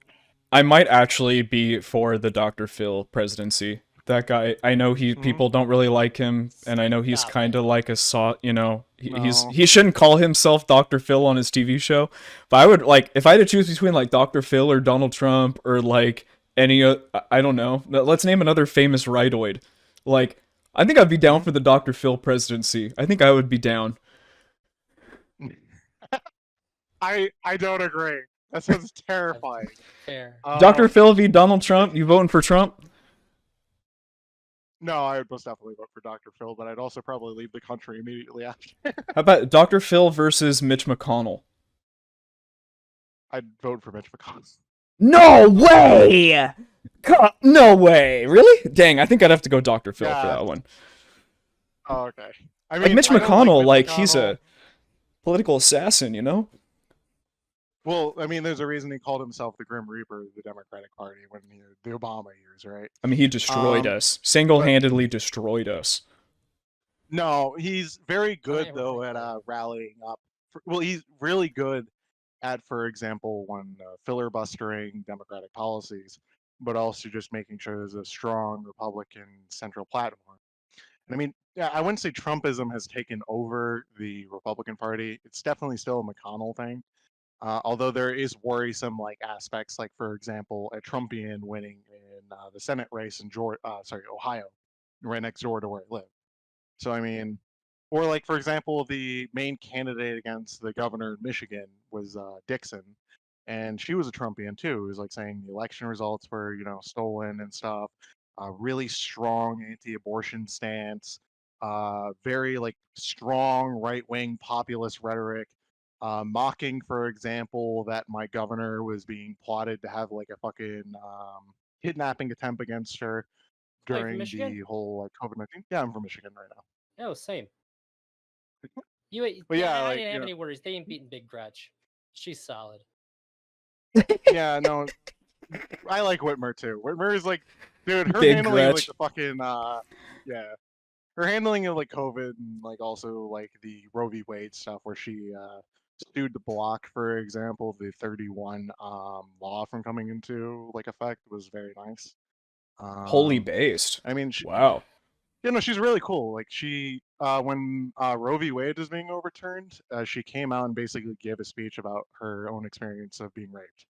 I might actually be for the Dr. Phil presidency. That guy, I know people don't really like him, and I know he's kind of like he shouldn't call himself Dr. Phil on his TV show, but I would, like, if I had to choose between, like, Dr. Phil or Donald Trump, or, like, any, I don't know, let's name another famous rightoid. Like, I think I'd be down for the Dr. Phil presidency. I think I would be down. I don't agree. That sounds terrifying. Fair. Dr. Phil v. Donald Trump, you voting for Trump? No, I would most definitely vote for Dr. Phil, but I'd also probably leave the country immediately after. How about Dr. Phil versus Mitch McConnell? I'd vote for Mitch McConnell. No way! No way! Really? Dang, I think I'd have to go Dr. Phil for that one. Oh, okay. I mean, like Mitch McConnell, like, he's a political assassin, you know? Well, I mean, there's a reason he called himself the Grim Reaper of the Democratic Party when the Obama years, right? I mean, he destroyed us. Single-handedly destroyed us. No, he's very good, though, at rallying up. He's really good at, for example, when filibustering Democratic policies, but also just making sure there's a strong Republican central platform. And I mean, yeah, I wouldn't say Trumpism has taken over the Republican Party. It's definitely still a McConnell thing. Although there is worrisome like aspects, like for example, a Trumpian winning in the Senate race in Ohio, right next door to where I live. So I mean, or like for example, the main candidate against the governor in Michigan was Dixon, and she was a Trumpian too. It was like saying the election results were stolen and stuff. Really strong anti-abortion stance. Very like strong right-wing populist rhetoric. Mocking, for example, that my governor was being plotted to have like a fucking kidnapping attempt against her Oh, you from during Michigan? the whole like COVID-19. Yeah, I'm from Michigan right now. Oh, same. But yeah, I like didn't have any worries. They ain't beating Big Gretch. She's solid. yeah, no, I like Whitmer too. Whitmer is like, dude, her Big handling of, like Gretch. the fucking yeah, her handling of like COVID and like also like the Roe v. Wade stuff where she sued to block, for example, the 31 law from coming into like effect was very nice. Holy Um, based. I mean, Wow. she's really cool. Like she, when Roe v. Wade is being overturned, she came out and basically gave a speech about her own experience of being raped.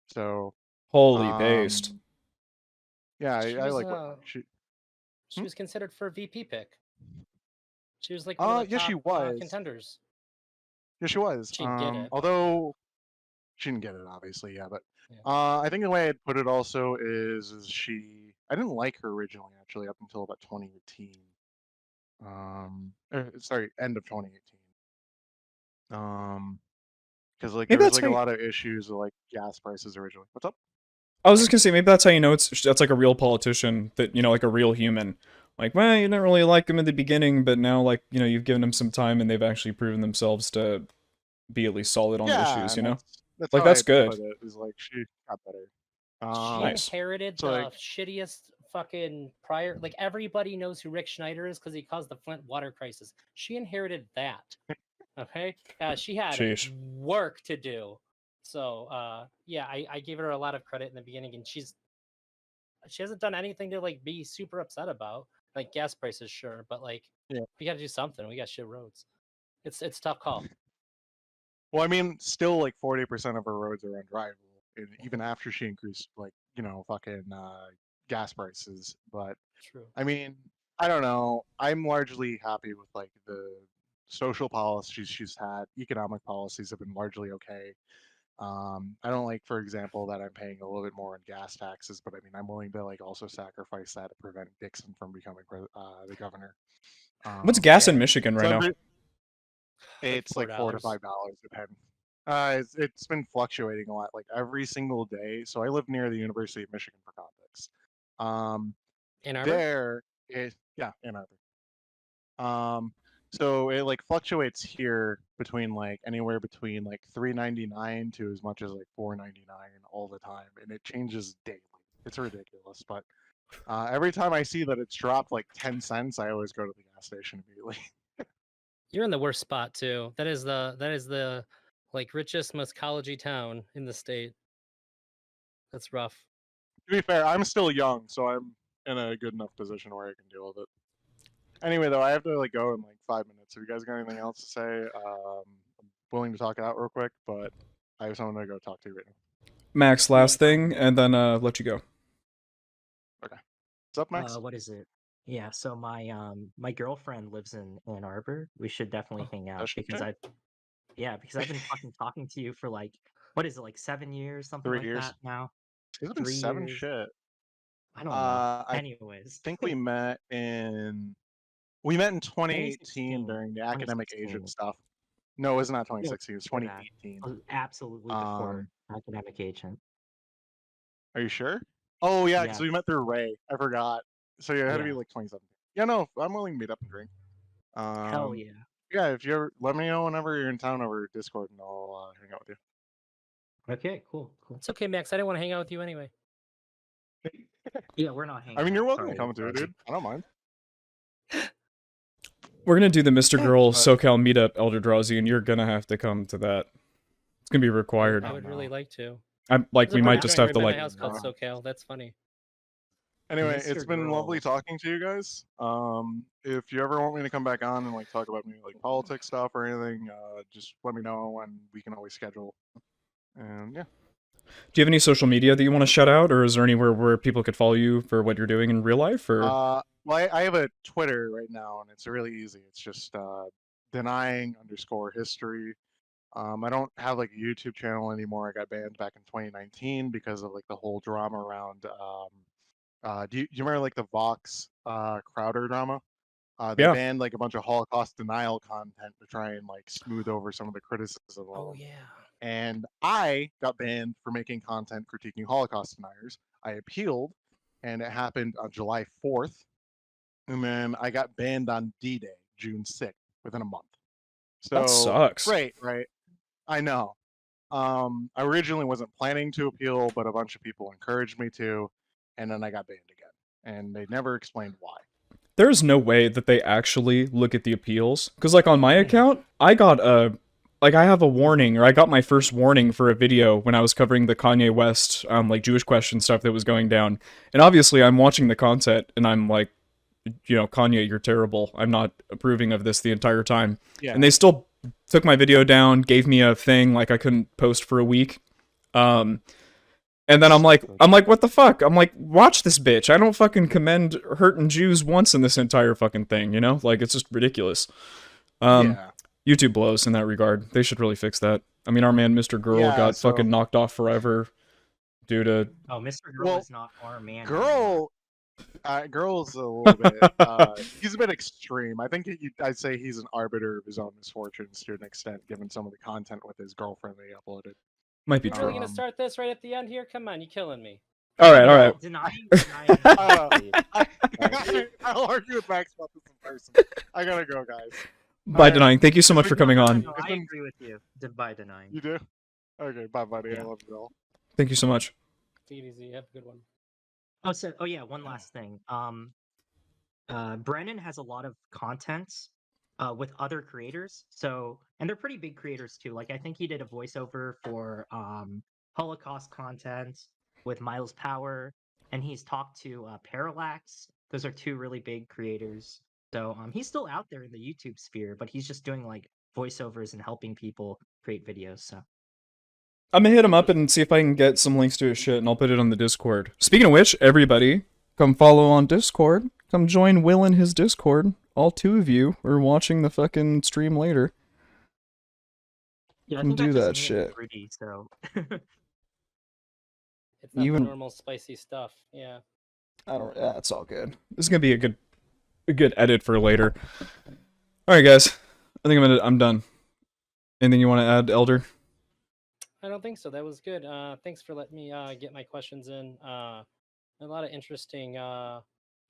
So, Holy based. um, yeah, She I was like Whitmer. she was considered for a VP pick. She was like one of the Yeah, she top was. contenders. Yeah, she was. She didn't get it. But, Although she didn't get it, obviously, yeah. But yeah. I think the way I'd put it also is she. I didn't like her originally, actually, up until about 2018. Sorry, end of 2018. Because like there Maybe was that's like how a you, lot of issues with like gas prices originally. What's up? I was just gonna say, maybe that's how you know that's like a real politician, that, like a real human. Like, well, you didn't really like them in the beginning, but now, like, you've given them some time and they've actually proven themselves to be at least solid on Yeah, issues, and that's Like, how that's I good. put it. Is like she got better. She Nice. inherited So like the shittiest fucking prior. Like everybody knows who Rick Schneider is because he caused the Flint water crisis. She inherited that. Okay, she had Sheesh. work to do. So yeah, I gave her a lot of credit in the beginning, and she hasn't done anything to like be super upset about. Like gas prices, sure, but like yeah. we got to do something. We got shit roads. It's a tough call. Well, I mean, still like 40% of her roads are undrivable, and even after she increased like fucking gas prices. But True. I mean, I don't know. I'm largely happy with like the social policies she's had. Economic policies have been largely okay. I don't like, for example, that I'm paying a little bit more in gas taxes, but I mean, I'm willing to like also sacrifice that to prevent Dixon from becoming the governor. What's gas in Yeah. Michigan So right now? Like it's like $4 to $4. $5 depending. It's been fluctuating a lot, like every single day. So I live near the University of Michigan for context. Ann Arbor? There is yeah, Ann Arbor. So it like fluctuates here between like anywhere between like 3.99 to as much as like 4.99 all the time, and it changes daily. It's ridiculous, but every time I see that it's dropped like 10 cents, I always go to the gas station immediately. You're in the worst spot too. That is the like richest, most collegey town in the state. That's rough. To be fair, I'm still young, so I'm in a good enough position where I can deal with it. Anyway, though, I have to like go in like 5 minutes. Have you guys got anything else to say? I'm willing to talk it out real quick, but I have someone to go talk to right now. Max, last thing, and then let you go. Okay. What's up, Max? What is it? Yeah, so my girlfriend lives in Ann Arbor. We should definitely hang out Does she? because I've been fucking talking to you for like, what is it, like 7 years, something 3 like years. that now? It's been 3 7 years. shit. I don't know. I Anyways, think we met in 2018 2016. during the academic 2016. agent stuff. No, it was not No, 2016. It was before that. 2018. It was absolutely before academic agent. Are you sure? Oh yeah, because Yeah, we met through Ray. I forgot. So yeah, it had to be yeah. like 2017. Yeah, no, I'm willing to meet up and drink. Hell Um, yeah. yeah, if you ever let me know whenever you're in town over Discord, and I'll hang out with Okay, cool. It's okay, Max. I didn't want to hang out with you anyway. you. Yeah, we're not hanging I mean, out. you're welcome to Sorry, come too, brother. dude. I don't mind. We're gonna do the Mr. Girl But- SoCal meetup, Elder Drazi, and you're gonna have to come to that. It's gonna be required. I would really like to. I'm like, There's a we might burger just joint have to right by like. my house called SoCal. That's funny. Anyway, Mr. it's been lovely Girl. talking to you guys. If you ever want me to come back on and like talk about maybe like politics stuff or anything, just let me know and we can always schedule. And yeah. Do you have any social media that you want to shout out, or is there anywhere where people could follow you for what you're doing in real life? Or Well, I have a Twitter right now, and it's really easy. It's just denying_history. I don't have like a YouTube channel anymore. I got banned back in 2019 because of like the whole drama around. Do you remember like the Vox Crowder drama? They Yeah. banned like a bunch of Holocaust denial content to try and like smooth over some of the criticism. Oh yeah. And I got banned for making content critiquing Holocaust deniers. I appealed, and it happened on July 4th. And then I got banned on D-Day, June 6th, within a month. So That sucks. Right. I know. I originally wasn't planning to appeal, but a bunch of people encouraged me to, and then I got banned again. And they never explained why. There's no way that they actually look at the appeals. Because, like, on my account, I got I have a warning, or I got my first warning for a video when I was covering the Kanye West, like, Jewish question stuff that was going down. And obviously, I'm watching the content, and I'm like, Kanye, you're terrible. I'm not approving of this the entire time. Yeah. And they still took my video down, gave me a thing, like, I couldn't post for a week. And then I'm like, what the fuck? I'm like, watch this bitch. I don't fucking commend hurting Jews once in this entire fucking thing, Like, it's just ridiculous. Yeah. YouTube blows in that regard. They should really fix that. I mean, our man, Mr. Girl, got fucking knocked off forever due to... Oh, Mr. Girl is not our man. Girl's a little bit... he's a bit extreme. I think I'd say he's an arbiter of his own misfortunes to an extent, given some of the content with his girlfriend that he uploaded. Might be You're true. really gonna start this right at the end here? Come on, you're killing me. All right. Denying. I'll argue with Max about this in person. I gotta go, guys. By denying. Thank you so much for coming on. No, I agree with you. By denying. You do? Okay, bye, buddy. Yeah. I love you all. Thank you so much. Take it easy. Have a good one. Oh yeah, one last thing. Brennan has a lot of content with other creators. And they're pretty big creators too. Like I think he did a voiceover for Holocaust content with Miles Power, and he's talked to Parallax. Those are two really big creators. So he's still out there in the YouTube sphere, but he's just doing like voiceovers and helping people create videos. So I'm gonna hit him up and see if I can get some links to his shit, and I'll put it on the Discord. Speaking of which, everybody, come follow on Discord. Come join Will in his Discord. All two of you are watching the fucking stream later. yeah, I Can think do just that me and shit. Rudy, so It's not Even- the normal spicy stuff. Yeah. Yeah, it's all good. This is gonna be a good edit for later. All right, guys. I think I'm done. Anything you want to add, Elder? I don't think so. That was good. Thanks for letting me get my questions in. A lot of interesting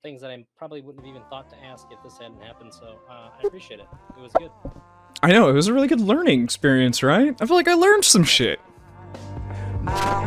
things that I probably wouldn't have even thought to ask if this hadn't happened. So I appreciate it. It was good. I know, it was a really good learning experience, right? I feel like I learned some shit. My